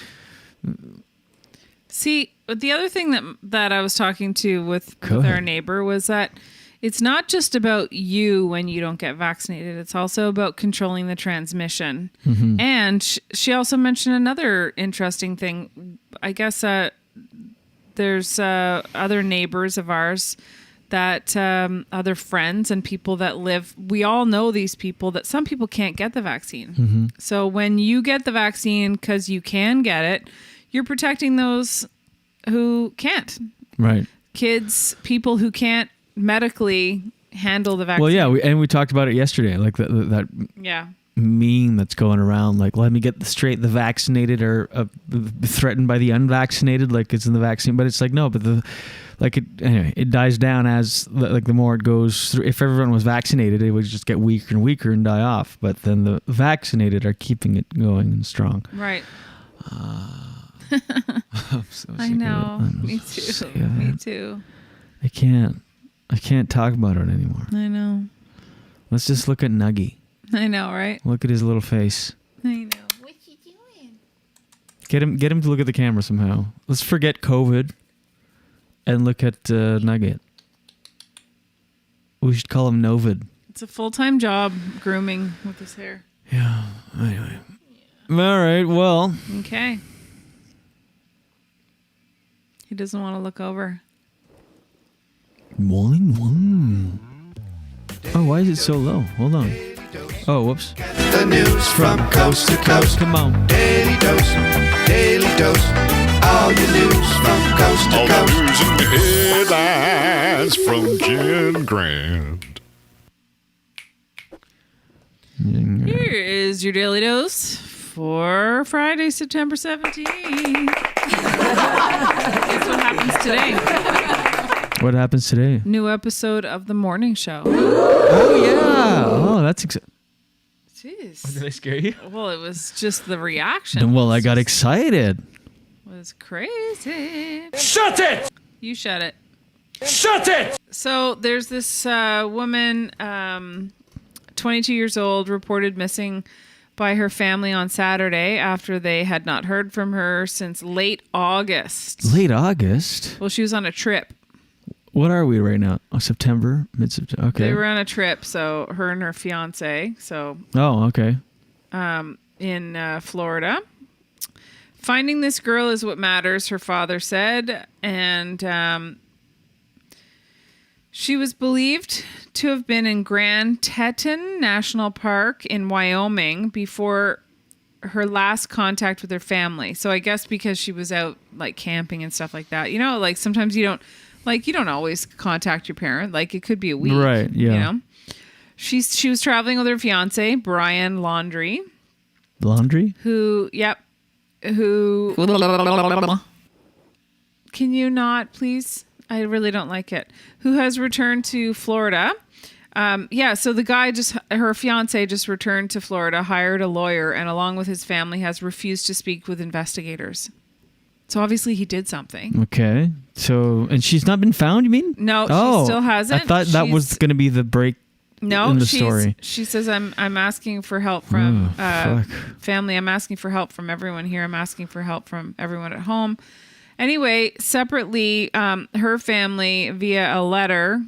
See, the other thing that I was talking to with our neighbor was that it's not just about you when you don't get vaccinated. It's also about controlling the transmission. Mm-hmm. And she also mentioned another interesting thing. I guess there's other neighbors of ours that other friends and people that live. We all know these people that some people can't get the vaccine. Mm-hmm. So when you get the vaccine because you can get it, you're protecting those who can't. Right. Kids, people who can't medically handle the vaccine. Well, yeah, we talked about it yesterday, like that yeah. meme that's going around, like, let me get this straight, the vaccinated are threatened by the unvaccinated, like it's in the vaccine, but it's like, no, but it dies down as the more it goes through. If everyone was vaccinated, it would just get weaker and weaker and die off, but then the vaccinated are keeping it going and strong. Right. I'm so I sick know. of it. Me too. Me too. I can't talk about it anymore. I know. Let's just look at Nuggy. I know, right? Look at his little face. I know. What you doing? Get him to look at the camera somehow. Let's forget COVID and look at Nugget. We should call him Novid. It's a full-time job grooming with his hair. Yeah. Anyway. All right. Well. Okay. He doesn't want to look over. One. Oh, why is it so low? Hold on. Oh, whoops. The news from coast to coast. Come on. Daily dose. All your news from coast to coast. All the news and headlines from Jen Grant. Here is your daily dose for Friday, September 17th. Guess what happens today? What happens today? New episode of The Morning Show. Oh, yeah. Oh, that's exciting. Jeez. Did I scare you? Well, it was just the reaction. Well, I got excited. Was crazy. Shut it! You shut it. Shut it! So there's this woman, 22 years old, reported missing by her family on Saturday after they had not heard from her since late August. Late August? Well, she was on a trip. What are we right now? Oh, September? Mid-September? Okay. They were on a trip, so her and her fiance, Oh, okay. in Florida. Finding this girl is what matters, her father said, and she was believed to have been in Grand Teton National Park in Wyoming before her last contact with her family. So I guess because she was out like camping and stuff like that, you know, like sometimes you don't always contact your parent. Like it could be a week, right? Yeah. You know, she was traveling with her fiance Brian Laundrie. Who? Can you not, please? I really don't like it. Who has returned to Florida. So the guy her fiance just returned to Florida, hired a lawyer, and along with his family has refused to speak with investigators. So obviously he did something. Okay. So, and she's not been found, you mean? No, she still hasn't. I thought that was going to be the break in the story. She says, I'm asking for help from family. I'm asking for help from everyone here. I'm asking for help from everyone at home. Anyway, separately, her family, via a letter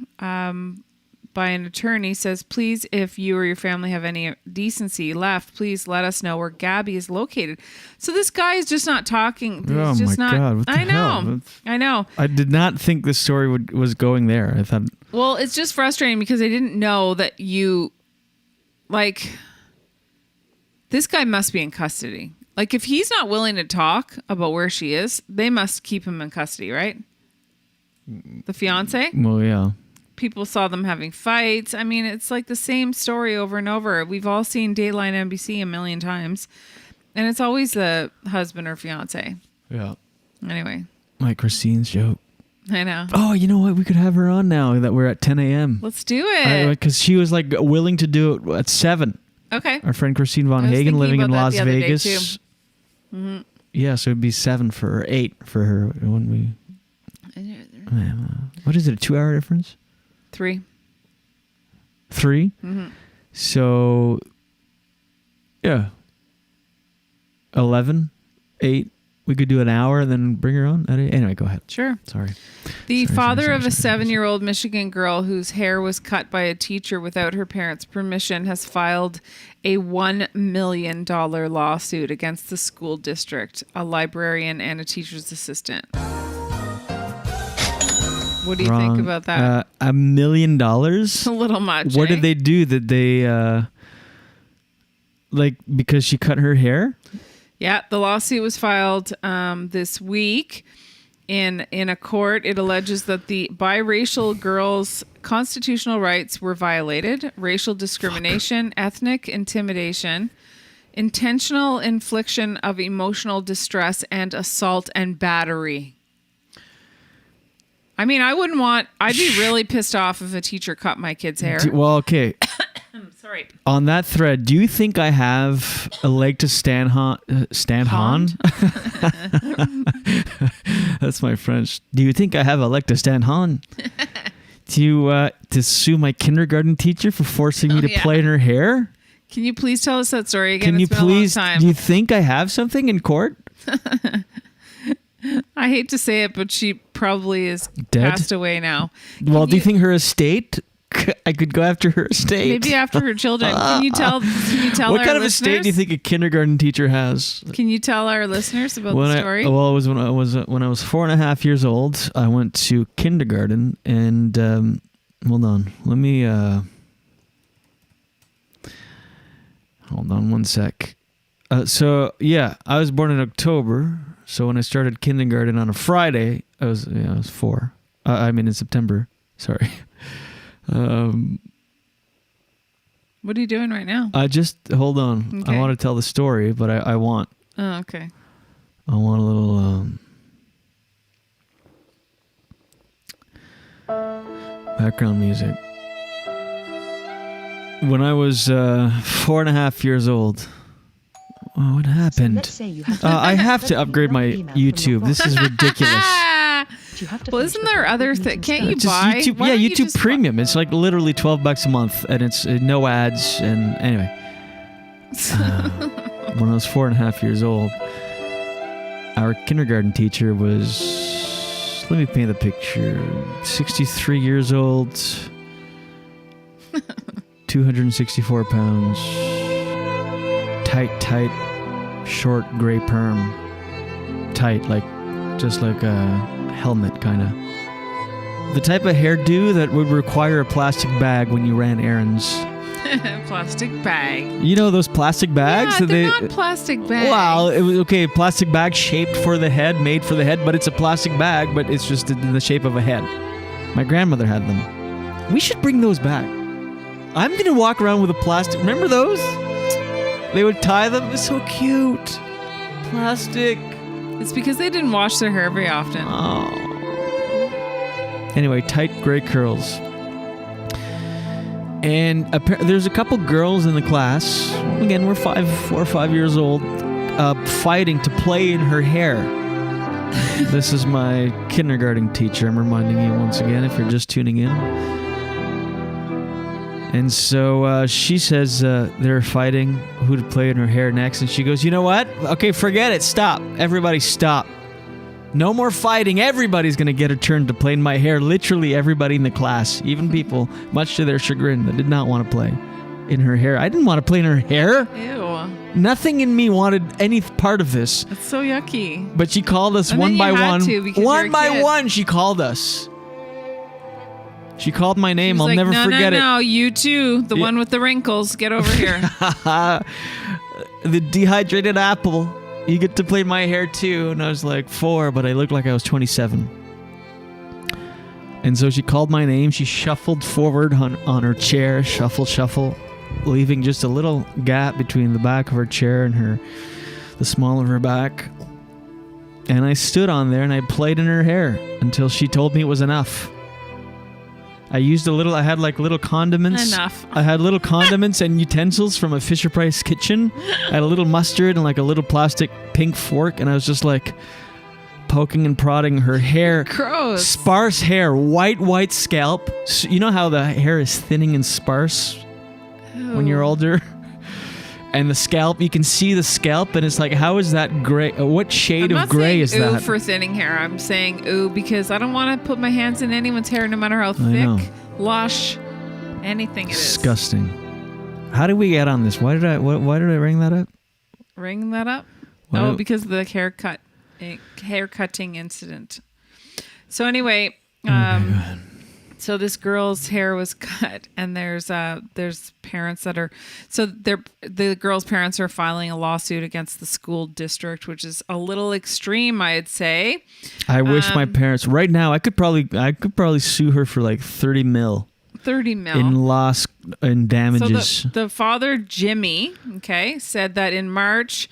by an attorney, says, please, if you or your family have any decency left, please let us know where Gabby is located. So this guy is just not talking. Oh, just my God. What the hell? I know. I did not think this story was going there. I thought... Well, it's just frustrating because I didn't know that this guy must be in custody. Like, if he's not willing to talk about where she is, they must keep him in custody, right? The fiance? Well, yeah. People saw them having fights. I mean, it's like the same story over and over. We've all seen Dateline NBC a million times. And it's always the husband or fiance. Yeah. Anyway. Like Christine's joke. I know. Oh, you know what? We could have her on now that we're at 10 a.m. Let's do it. Because she was like willing to do it at 7. Okay. Our friend Christine Von I was Hagen thinking living in about that Las the other day, Vegas. too. Mhm. Yeah, so it'd be 7 for her, 8 for her when we. What is it? A 2-hour difference? 3. 3? Mm-hmm. So, yeah. 11, 8. We could do an hour and then bring her on. Anyway, go ahead. Sure. Sorry. The father of a 7-year-old Michigan girl whose hair was cut by a teacher without her parents' permission has filed a $1 million lawsuit against the school district, a librarian, and a teacher's assistant. What do you think about that? $1 million? A little much. What did they do? Did they, because she cut her hair? Yeah, the lawsuit was filed this week in a court. It alleges that the biracial girl's constitutional rights were violated, racial discrimination, ethnic intimidation, intentional infliction of emotional distress, and assault and battery. I mean, I'd be really pissed off if a teacher cut my kid's hair. Well, okay. Sorry. On that thread, do you think I have a leg to stand on? That's my French. Do you think I have a leg to stand on? To sue my kindergarten teacher for forcing me to play in her hair? Can you please tell us that story again? Can It's you been a long please? time. Do you think I have something in court? I hate to say it, but she probably is Dead? passed away now. Well, do you think her estate? I could go after her estate. Maybe after her children. Can you tell what our kind of listeners? estate do you think a kindergarten teacher has? Can you tell our listeners about the story? It was when I was 4.5 years old. I went to kindergarten, and hold on, let me hold on one sec. So yeah, I was born in October. So when I started kindergarten on a Friday, I was 4. In September. Sorry. What are you doing right now? Hold on. Okay. I want to tell the story, but I want. Oh, okay. I want a little background music. When I was 4.5 years old. Oh, what happened? I have to upgrade my YouTube. This is ridiculous. Well, isn't there other things? Can't you Just buy? YouTube, Why don't you YouTube just Premium. It's like literally $12 a month, and it's no ads. And anyway, when I was 4.5 years old, our kindergarten teacher was, let me paint the picture, 63 years old, 264 pounds, tight, short gray perm, tight, just like a helmet, kind of. The type of hairdo that would require a plastic bag when you ran errands. Plastic bag. You know those plastic bags? Yeah, they're not plastic bags. Well, it was okay. Plastic bag shaped for the head, made for the head, but it's a plastic bag, but it's just in the shape of a head. My grandmother had them. We should bring those back. I'm gonna walk around with a plastic. Remember those? They would tie them. It was so cute. Plastic. It's because they didn't wash their hair very often. Oh. Anyway, tight gray curls. And there's a couple girls in the class. Again, we're 4 or 5 years old, fighting to play in her hair. This is my kindergarten teacher. I'm reminding you once again, if you're just tuning in. And so she says they're fighting who to play in her hair next. And she goes, you know what? Okay, forget it. Stop. Everybody stop. No more fighting. Everybody's going to get a turn to play in my hair. Literally everybody in the class. Even people, much to their chagrin, that did not want to play in her hair. I didn't want to play in her hair. Ew. Nothing in me wanted any part of this. It's so yucky. But she called us And one then by you had one. to because One you're a by kid. one, she called us. She called my name. She's I'll like, never forget it. No, you too. The one with the wrinkles. Get over here. The dehydrated apple. You get to play my hair too. And I was like 4, but I looked like I was 27. And so she called my name. She shuffled forward on her chair, shuffle, leaving just a little gap between the back of her chair and the small of her back. And I stood on there and I played in her hair until she told me it was enough. I had like little condiments. Enough. I had little condiments and utensils from a Fisher-Price kitchen. I had a little mustard and like a little plastic pink fork, and I was just like poking and prodding her hair. Gross. Sparse hair, white scalp. You know how the hair is thinning and sparse when you're older? And the scalp, you can see the scalp, and it's like, how is that gray? What shade of gray is that? I'm not saying ooh that? for thinning hair. I'm saying ooh because I don't want to put my hands in anyone's hair, no matter how thick, lush, anything it is. Disgusting. How did we get on this? Why did I ring that up? Ring that up? Because of the hair cutting incident. So anyway, so this girl's hair was cut, and there's parents that are the girl's parents are filing a lawsuit against the school district, which is a little extreme, I'd say. I wish my parents right now. I could probably sue her for like 30 mil. 30 mil in loss and damages. So the father, Jimmy, said that in March,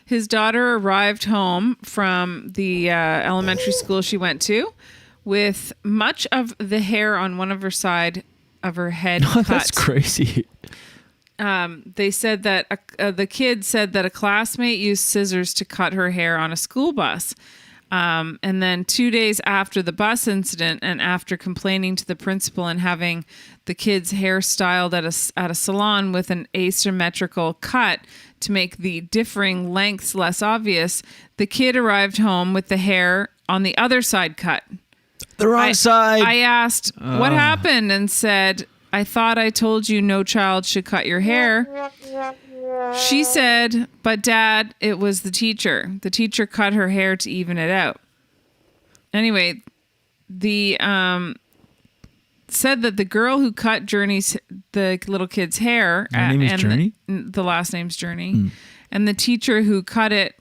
his daughter arrived home from the elementary school she went to with much of the hair on one of her side of her head cut. That's crazy. They said that the kid said that a classmate used scissors to cut her hair on a school bus. And then 2 days after the bus incident, and after complaining to the principal and having the kid's hair styled at a salon with an asymmetrical cut to make the differing lengths less obvious, the kid arrived home with the hair on the other side cut. The wrong side. I asked what happened and said, I thought I told you no child should cut your hair. She said, but Dad, it was the teacher. The teacher cut her hair to even it out. Anyway, the said that the girl who cut the little kid's hair, her name is Journey? the last name's Journey, and the teacher who cut it.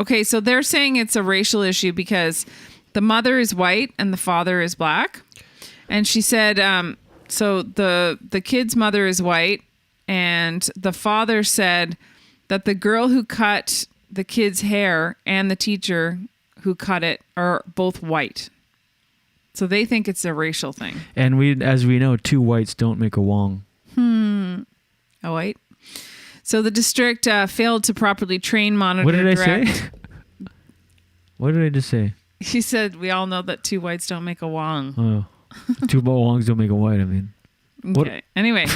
Okay, so they're saying it's a racial issue because the mother is white and the father is black. And she said, so the kid's mother is white, and the father said that the girl who cut the kid's hair and the teacher who cut it are both white. So they think it's a racial thing. And as we know, two whites don't make a Wong. A white. So the district failed to properly train, monitor, What did I direct. say? What did I just say? She said, we all know that two whites don't make a Wong. Oh, two Wongs don't make a white, I mean. Okay. Anyway,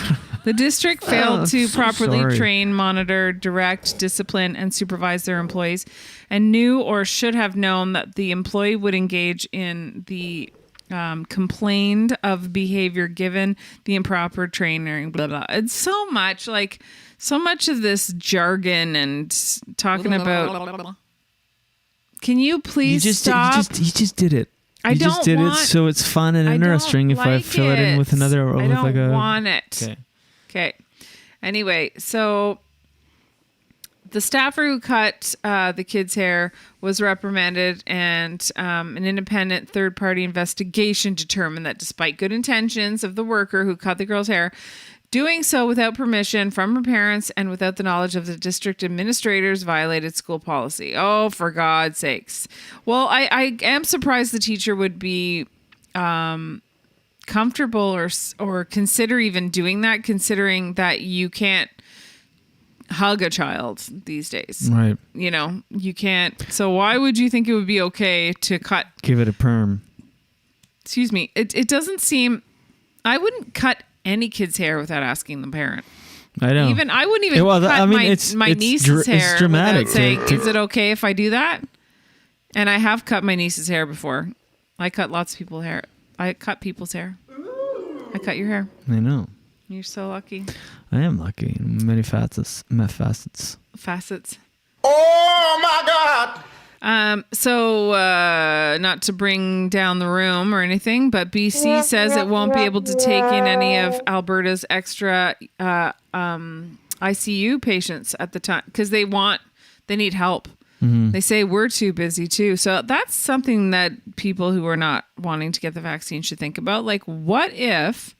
the district failed to properly train, monitor, direct, discipline, and supervise their employees, and knew or should have known that the employee would engage in the complained of behavior given the improper training, blah, blah. It's so much of this jargon and talking about... Can you please stop? You just did it. I don't just did want, it, so it's fun and interesting if I fill it in with another. Or I with don't like a, want it. Okay. Anyway, so the staffer who cut the kid's hair was reprimanded, and an independent third-party investigation determined that despite good intentions of the worker who cut the girl's hair, doing so without permission from her parents and without the knowledge of the district administrators violated school policy. Oh, for God's sakes. Well, I am surprised the teacher would be comfortable or consider even doing that, considering that you can't hug a child these days. Right. You know, you can't. So why would you think it would be okay to cut? Give it a perm. Excuse me. It doesn't seem... I wouldn't cut any kid's hair without asking the parent. I know. I wouldn't even cut my niece's hair it's dramatic without saying, is it okay if I do that? And I have cut my niece's hair before. I cut lots of people's hair. I cut people's hair. I cut your hair. I know. You're so lucky. I am lucky. Many facets. Facets. Oh my God! So not to bring down the room or anything, but BC says it won't be able to take in any of Alberta's extra ICU patients at the time because they need help. They say we're too busy too. So that's something that people who are not wanting to get the vaccine should think about. Like, what if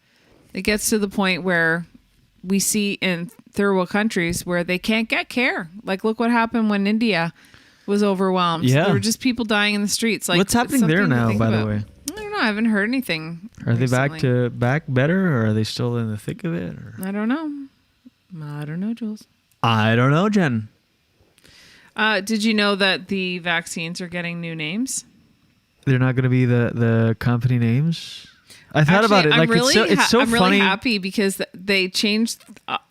it gets to the point where we see in third world countries where they can't get care? Like, look what happened when India was overwhelmed. Yeah. There were just people dying in the streets. Like, what's happening there now, by the way? I don't know. I haven't heard anything. Are they recently. back better, or are they still in the thick of it? Or? I don't know, Jules. I don't know, Jen. Did you know that the vaccines are getting new names? They're not going to be the company names. I thought about it. Like, it's so I'm funny. really happy because they changed.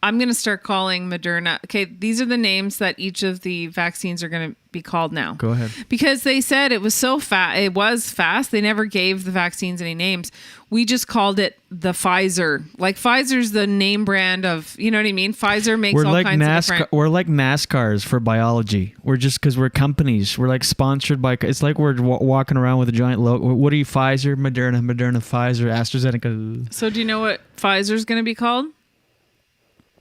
I'm going to start calling Moderna. Okay, these are the names that each of the vaccines are going to be called now. Go ahead. Because they said it was so fast. It was fast. They never gave the vaccines any names. We just called it the Pfizer. Like, Pfizer's the name brand of, you know what I mean? Pfizer makes all kinds of different. We're like NASCARs for biology. We're just, because we're companies. We're like sponsored by. It's like we're walking around with a giant logo. What are you? Pfizer, Moderna, Pfizer, AstraZeneca. So do you know what Pfizer's going to be called?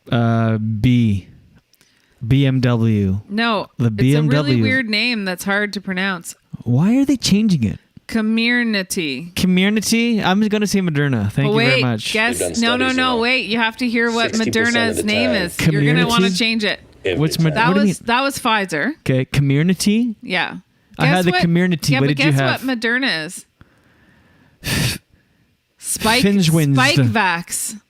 BMW. No, the BMW. It's a really weird name that's hard to pronounce. Why are they changing it? Community. I'm going to say Moderna. Thank you very much. No. Wait. You have to hear what Moderna's name is. You're going to want to change it. What's that was Pfizer. Okay, Community. Yeah. I had the Community. Yeah, what but did you have? Guess what Moderna is? Spike Vax.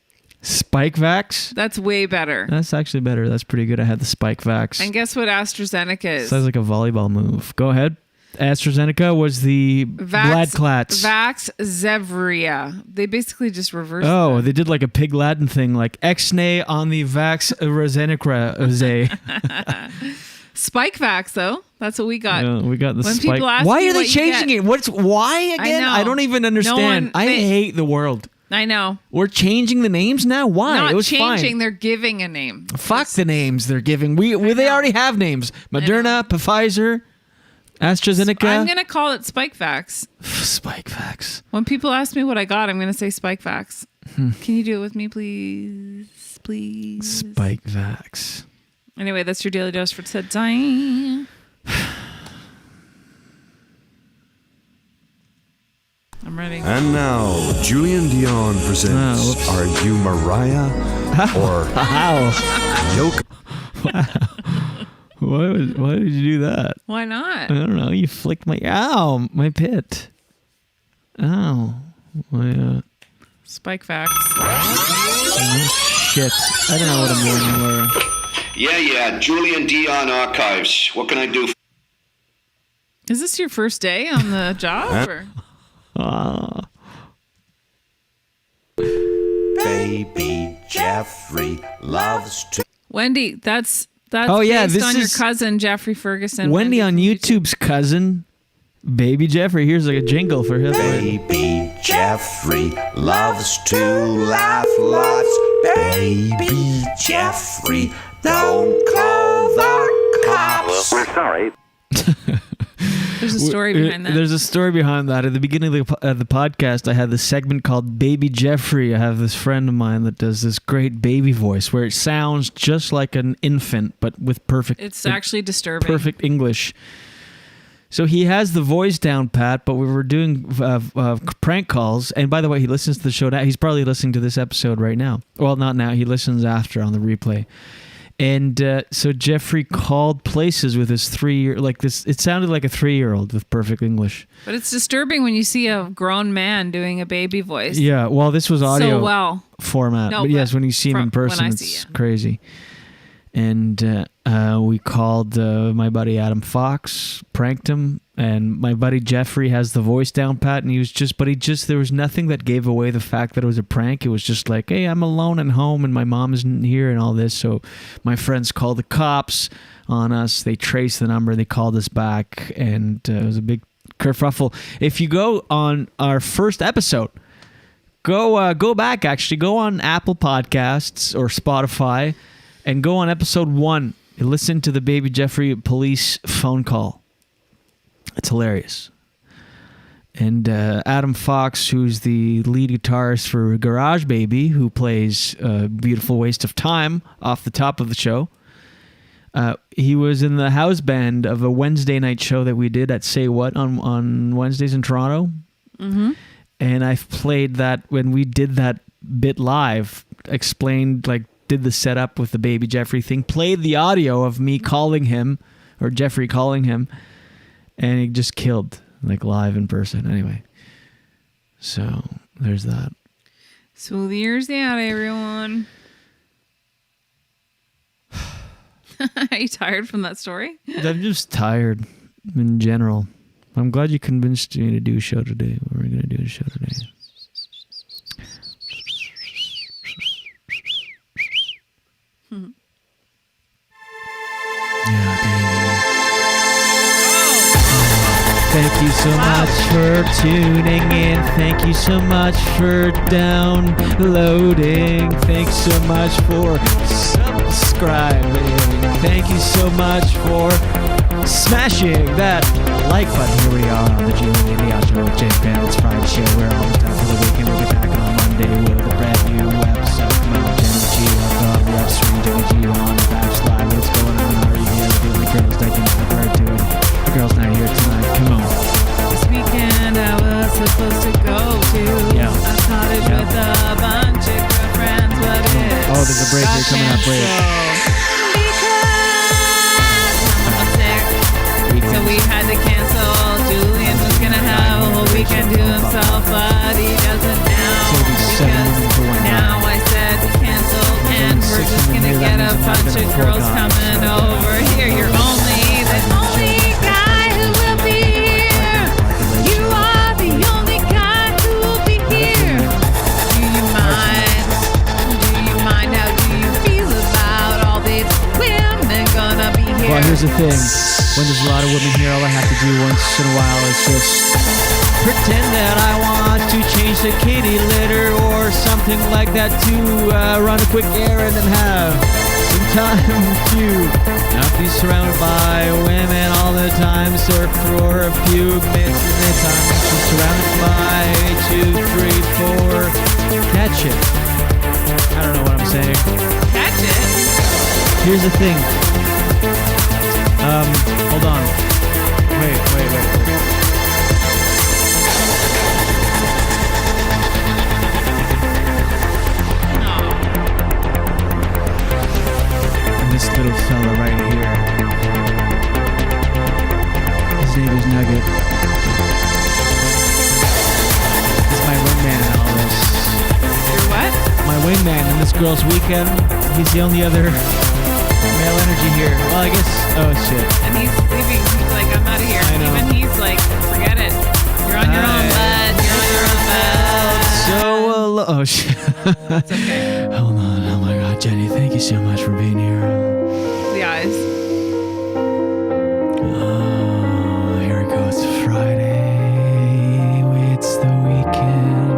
Spike Vax? That's way better. That's actually better. That's pretty good. I had the Spike Vax. And guess what AstraZeneca is? Sounds like a volleyball move. Go ahead. AstraZeneca was the Vladklats. Vax Zevria. They basically just reversed that. They did like a pig Latin thing, like Exnay on the Vax Rezenicra. Spike Vax, though. That's what we got. Yeah, we got the when Spike. People ask why you are they what you changing get. it? Why again? I don't even understand. I hate the world. I know. We're changing the names now? Why? Not it was changing, fine. they're giving a name. Fuck the names they're giving. They already have names. Moderna, Pfizer, AstraZeneca. I'm going to call it Spike Vax. Spike Vax. When people ask me what I got, I'm going to say Spike Vax. Can you do it with me, please? Please. Spike Vax. Anyway, that's your daily dose for today. I'm ready. And now, Julien Dionne presents Are You Mariah or Yoke? Why did you do that? Why not? I don't know. You flicked my pit. Ow. My Spike Vax. Shit. I don't know what I'm doing anymore. Yeah. Julien Dionne Archives. What can I do? Is this your first day on the job? Or? Baby Jeffrey loves to. Wendy, that's based on your cousin Jeffrey Ferguson. Wendy on YouTube's cousin, Baby Jeffrey. Here's like a jingle for him. Baby Jeffrey loves to laugh lots. Baby Jeffrey, don't call the cops. We're sorry. There's a story behind that. There's a story behind that. At the beginning of the podcast, I had this segment called Baby Jeffrey. I have this friend of mine that does this great baby voice where it sounds just like an infant, but with perfect. It's actually disturbing. Perfect English. So he has the voice down pat, but we were doing prank calls. And by the way, he listens to the show now. He's probably listening to this episode right now. Well, not now. He listens after on the replay. And so Jeffrey called places with his 3-year, like this. It sounded like a 3-year-old with perfect English. But it's disturbing when you see a grown man doing a baby voice. Yeah, well, this was audio format. No, but yes, when you see him in person, it's crazy. And we called my buddy Adam Fox, pranked him, and my buddy Jeffrey has the voice down pat, and there was nothing that gave away the fact that it was a prank. It was just like, hey, I'm alone at home, and my mom isn't here, and all this. So my friends called the cops on us. They traced the number, they called us back, and it was a big kerfuffle. If you go on our first episode, go back, actually. Go on Apple Podcasts or Spotify, and go on episode 1 and listen to the Baby Jeffrey police phone call. It's hilarious. And Adam Fox, who's the lead guitarist for Garage Baby, who plays Beautiful Waste of Time off the top of the show, He was in the house band of a Wednesday night show that we did at Say What on Wednesdays in Toronto. Mm-hmm. And I've played that when we did that bit live, explained, like, did the setup with the Baby Jeffrey thing, played the audio of me calling him, or Jeffrey calling him, and he just killed, like, live in person. Anyway, so there's that. Smooth years out, everyone. Are you tired from that story? I'm just tired in general. I'm glad you convinced me to do a show today. We're going to do a show today. Yeah, baby. Thank you so much for tuning in. Thank you so much for downloading. Thanks so much for subscribing. Thank you so much for smashing that like button. Here we are on the Julien and Dionne show with Jay Pan. It's Friday show. We're almost done for the weekend. We'll get back on Monday with a brand new episode. Come on, Jenny G. On the upstream, Jenny G on the backslide. What's going on? Are you here? The only girls that can never do it. The girl's not here tonight. Come on. This weekend I was supposed to go to a cottage with a bunch of girlfriends, but it's oh, there's a break here coming up. Wait. So we had to cancel. Julien was gonna have a whole weekend to himself, but he doesn't now. Because now I said we canceled, and we're just gonna get a bunch of girls coming over here. You're only the only guy who will be here. You are the only guy who will be here. Do you mind? Do you mind? How do you feel about all these women gonna be here? Well, here's the thing. When there's a lot of women here, all I have to do once in a while is just pretend that I want to change the kitty litter or something like that to run a quick errand and have some time to not be surrounded by women all the time. So for a few minutes, I'm just surrounded by 2, 3, 4. Catch it. I don't know what I'm saying. Catch it? Here's the thing. Hold on. Wait. And this little fella right here. His name is Nugget. He's my wingman in all this. Your what? My wingman in this girl's weekend. He's the only other male energy here. Well, I guess. Oh shit. And he's leaving. He's like, I'm out of here. I know. Even he's like, forget it. You're on your own, bud. You're on your own, bud. So oh shit. It's okay. Hold on. Oh my God, Jenny. Thank you so much for being here. The eyes. Oh, here we go. It's Friday. It's the weekend.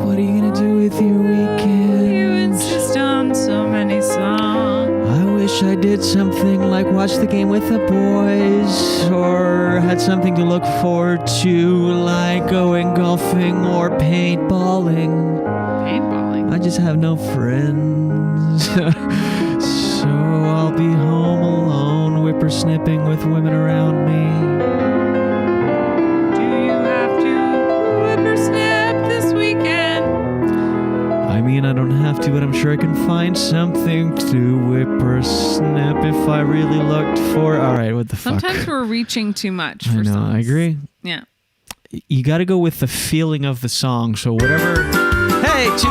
What are you gonna do with your weekend? You insist on so many songs. I wish I did something like watch the game with the boys, or had something to look forward to, like going golfing or paintballing. Paintballing? I just have no friends. So I'll be home alone, whippersnipping with women around me. Do you have to whippersnap this weekend? I mean, I don't have to, but I'm sure I can find something to whippersnap if I really looked for. All right, what the fuck? Sometimes we're reaching too much for I know, songs. I agree. Yeah. You got to go with the feeling of the song. So whatever. Hey, 2, 3, 4.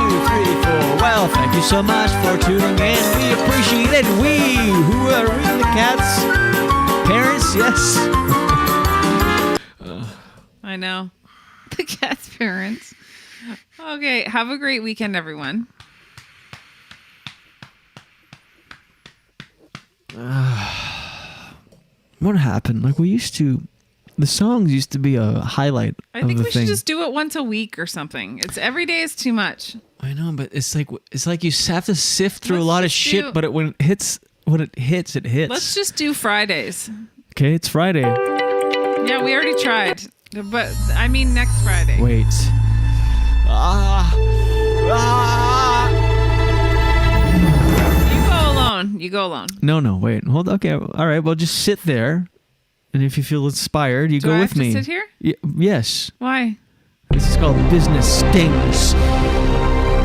Well, thank you so much for tuning in. We appreciate it. Who are we? The cat's parents? Yes. I know. The cat's parents. Okay, have a great weekend, everyone. What happened? Like we used to, the songs used to be a highlight I of think the we thing. should just do it once a week or something. It's every day is too much. I know, but it's like you have to sift through a lot of just shit. do- But when it hits, it hits. Let's just do Fridays. Okay, it's Friday. Yeah, we already tried. But I mean next Friday. Wait. Ah. alone. You go alone. No, wait. Hold. Okay. All right. Well, just sit there, and if you feel inspired, you Do go I with have me. to sit here? Yes. Why? This is called Business Stings.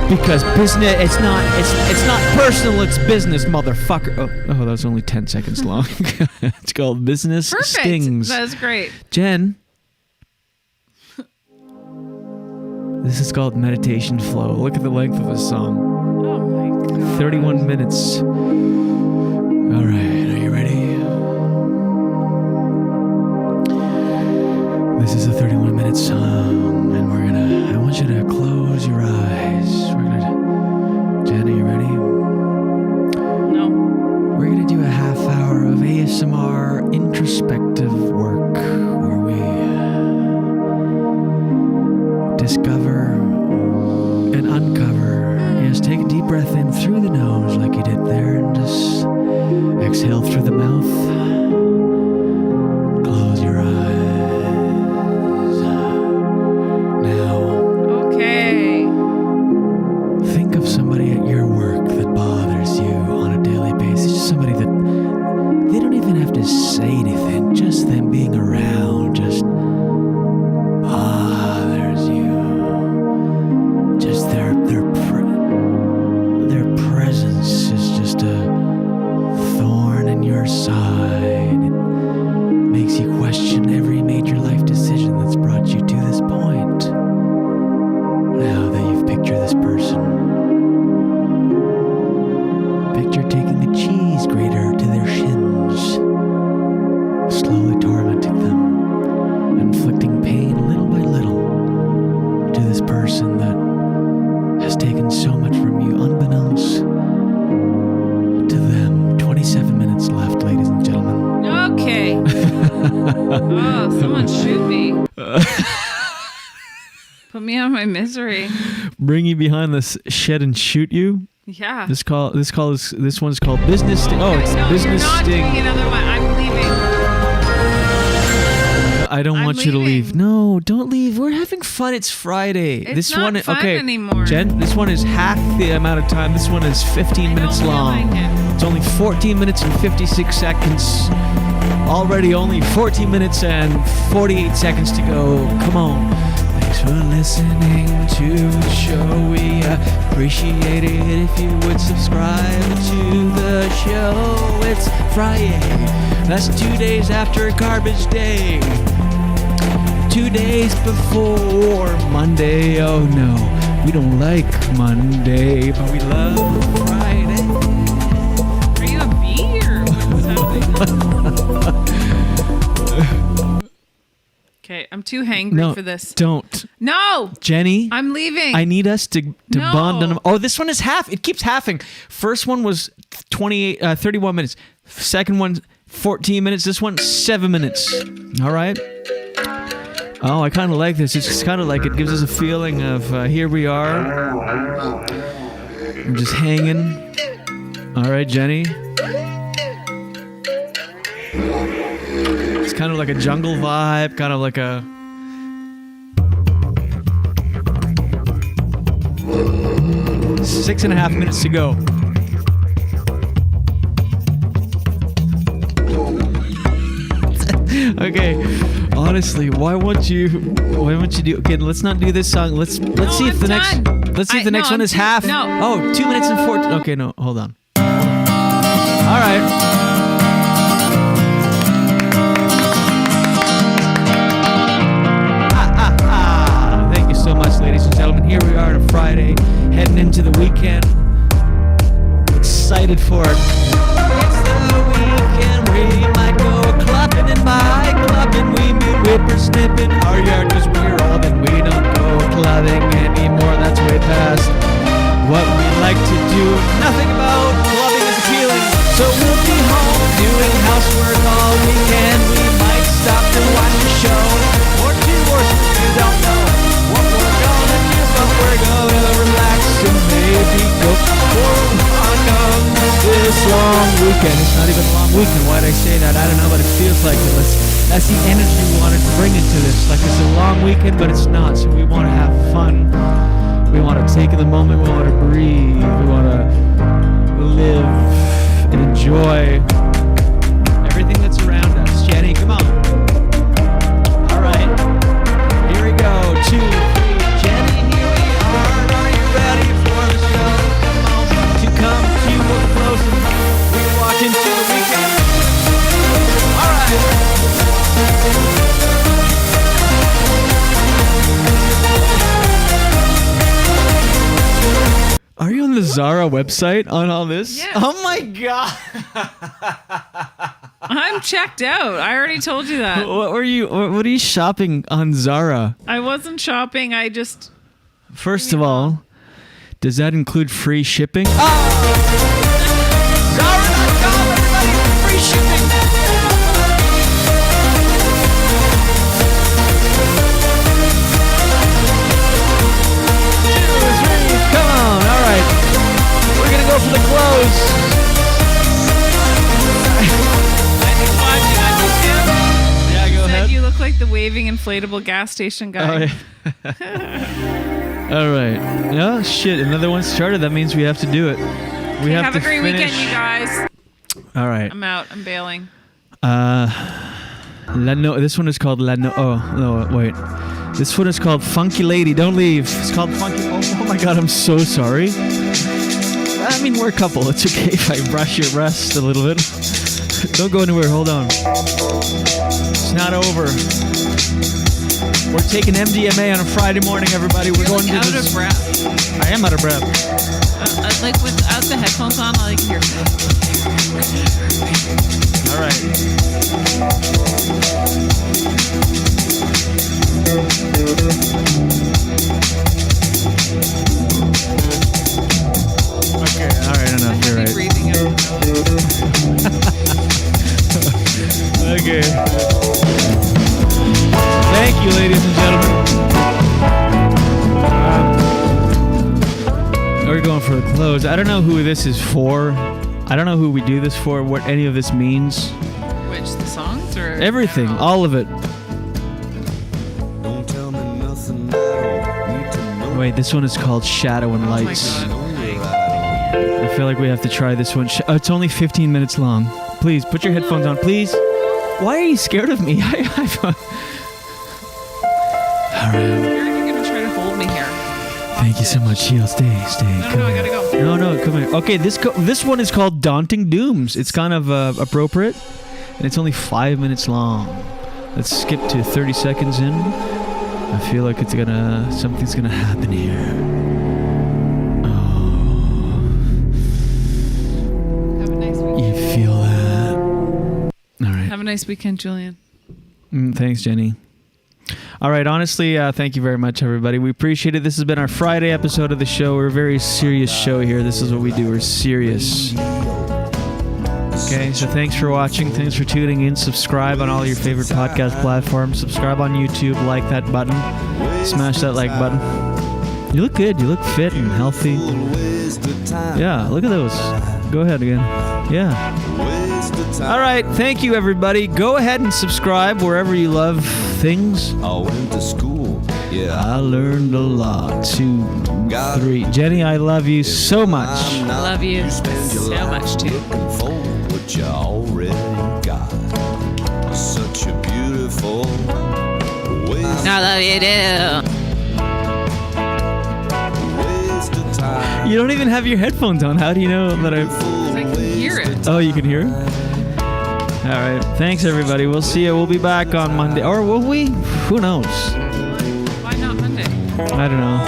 Because business, it's not personal, it's business, motherfucker. Oh, that was only 10 seconds long. It's called Business Perfect. Stings. That's great. Jen, this is called Meditation Flow. Look at the length of this song. Oh my God. 31 minutes. All right, are you ready? This is a 31-minute song, and I want you to close your eyes. Jen, are you ready? No. We're going to do a half hour of ASMR introspective work where we discover and uncover. Yes, take a deep breath in through the nose like you did there, and just exhale through the mouth. Close your eyes. Now. Okay. Think of somebody at your work that bothers you on a daily basis. Just somebody that they don't even have to say anything. Just them being around just bothers you. Just their presence is just a thorn in your side. It makes you question every major life decision that's brought you to this point. Now that you've pictured this person, picture taking a cheese grater to their shins, slowly tormenting them, inflicting pain little by little to this person that has taken so much from you, unbeknownst to them. 27 minutes left, ladies and gentlemen. Okay. Oh, someone shoot me. Put me out of my misery. Bring you behind this shed and shoot you. Yeah. This one's called Business Sting. Oh, it's no, Business you're not Sting. doing another one. I'm leaving. I don't want you to leave. No, don't leave. We're having fun. It's Friday. It's this not one, fun okay, anymore. Jen, this one is half the amount of time. This one is 15 minutes long. It's only 14 minutes and 56 seconds. Already only 14 minutes and 48 seconds to go. Come on. Thanks for listening to the show. We appreciate it if you would subscribe to the show. It's Friyay. That's 2 days after Garbage Day. 2 days before Monday. Oh no, we don't like Monday, but we love Friday. Are you a bee or what's happening? Okay, I'm too hangry for this. Don't. No! Jenny. I'm leaving. I need us to No. bond on. Oh, this one is half. It keeps halving. First one was 31 minutes. Second one, 14 minutes. This one, 7 minutes. All right. Oh, I kind of like this. It's kind of like it gives us a feeling of here we are. I'm just hanging. All right, Jenny. It's kind of like a jungle vibe, kind of like a... Six and a half minutes to go. Okay, honestly, why won't you do? Okay, let's not do this song. Let's see if the next one is half. No. Oh, 2 minutes and 14. Okay, no, hold on. All right. Thank you so much, ladies and gentlemen. Here we are on a Friday, heading into the weekend. Excited for it. It's the weekend. We might go clubbing in my club, and we meet whippersnipping our yard, 'cause we're old and we don't go clubbing anymore. That's way past what we like to do. Nothing about clubbing is appealing, so we'll be home doing housework all weekend. We might stop to watch a show or two, or you don't know what we're gonna do, but we're gonna relax and maybe go for a walk on this long weekend. It's not even a long weekend. Why'd I say that? I don't know, but it feels like it. That's the energy we wanted to bring into this. Like, it's a long weekend, but it's not. So we want to have fun. We want to take in the moment. We want to breathe. We want to live and enjoy everything that's around us. Jenny, come on. All right. Here we go. 2, 3. Jenny, here we are. Are you ready for the show? Come on. To come to a close. We walk into the weekend. All right. Are you on the Zara website on all this? Yes. Oh my god. I'm checked out. I already told you that. What are you shopping on Zara? I wasn't shopping. I just... First of all, does that include free shipping? Zara.com, everybody, free shipping. Come on, all right. We're gonna go for the close. Yeah, go ahead. You look like the waving inflatable gas station guy. Oh, yeah. All right. Oh shit! Another one started. That means we have to do it. We have have to a great finish. weekend, you guys. All right. I'm out. I'm bailing. This one is called Oh no! Wait. This one is called Funky Lady. Don't leave. It's called Funky. Oh my god! I'm so sorry. I mean, we're a couple. It's okay if I brush your breast a little bit. Don't go anywhere. Hold on. It's not over. We're taking MDMA on a Friday morning, everybody. We're going to out this. of breath. I am out of breath. Like without the headphones on, I can hear. All right. Okay, all right, enough. You're right. Breathing out. Okay. Thank you, ladies and gentlemen. We're going for the close. I don't know who this is for. I don't know who we do this for, what any of this means. Which, the songs or Everything, all of it. Wait, this one is called Shadow and Lights. Oh my God. I feel like we have to try this one. It's only 15 minutes long. Please, put your headphones on, please. Why are you scared of me? All right. You're gonna try to hold me here. Thank you so much, Shield. Stay. No, I gotta go. No, come here. Okay, this one is called Daunting Dooms. It's kind of appropriate, and it's only 5 minutes long. Let's skip to 30 seconds in. I feel like something's gonna happen here. Oh, Have a nice weekend. you feel that? All right. Have a nice weekend, Julien. Thanks, Jenny. All right, honestly, thank you very much, everybody. We appreciate it. This has been our Friday episode of the show. We're a very serious show here. This is what we do. We're serious. Okay, so thanks for watching. Thanks for tuning in. Subscribe on all your favorite podcast platforms. Subscribe on YouTube. Like that button. Smash that like button. You look good. You look fit and healthy. Yeah, look at those. Go ahead again. Yeah. All right, thank you, everybody. Go ahead and subscribe wherever you love things. I went to school. Yeah. I learned a lot. 2, 3. Jenny, I love you so much. I love you so much, too. What you already got. Such a beautiful waste. I love you, too. You don't even have your headphones on. How do you know that I can hear it. Oh, you can hear it? All right. Thanks, everybody. We'll see you. We'll be back on Monday. Or will we? Who knows? Why not Monday? I don't know.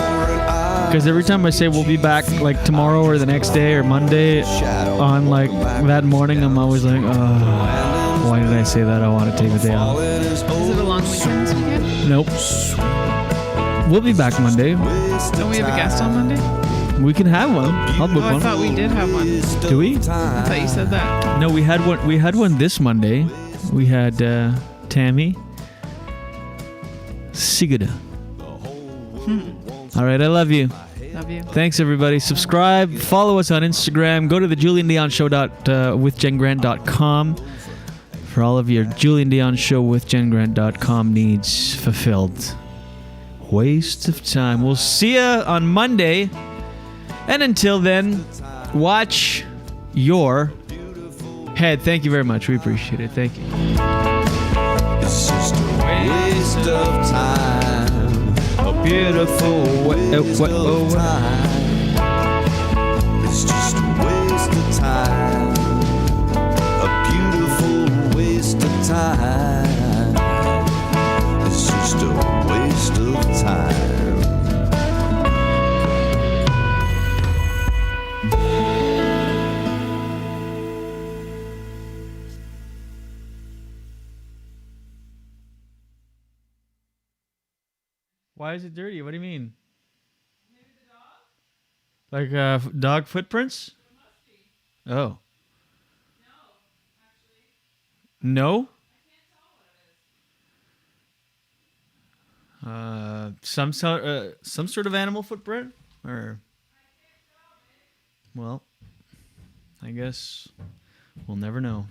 Because every time I say we'll be back like tomorrow or the next day or Monday on like that morning, I'm always like, oh, why did I say that? I want to take the day off. Is it a long weekend this weekend? Nope. We'll be back Monday. Don't we have a guest on Monday? We can have one. I'll book I one. thought we did have one. Do we? I thought you said that. No, we had one. We had one this Monday. We had Tammy Sigurda. All right, I love you. Love you. Thanks, everybody. Subscribe. Follow us on Instagram. Go to the JulienDionShow.withJenGrant.com for all of your Julien Dion Show with JenGrant.com needs fulfilled. Waste of time. We'll see ya on Monday. And until then, watch your Head, thank you very much. We appreciate it. Thank you. It's just a waste of time. A beautiful waste of time. It's just a waste of time. A beautiful waste of time. It's just a waste of time. Why is it dirty? What do you mean? Maybe the dog? Like dog footprints? Oh. No, actually. No? I can't tell what it is. Some sort of animal footprint? Or well, I guess we'll never know.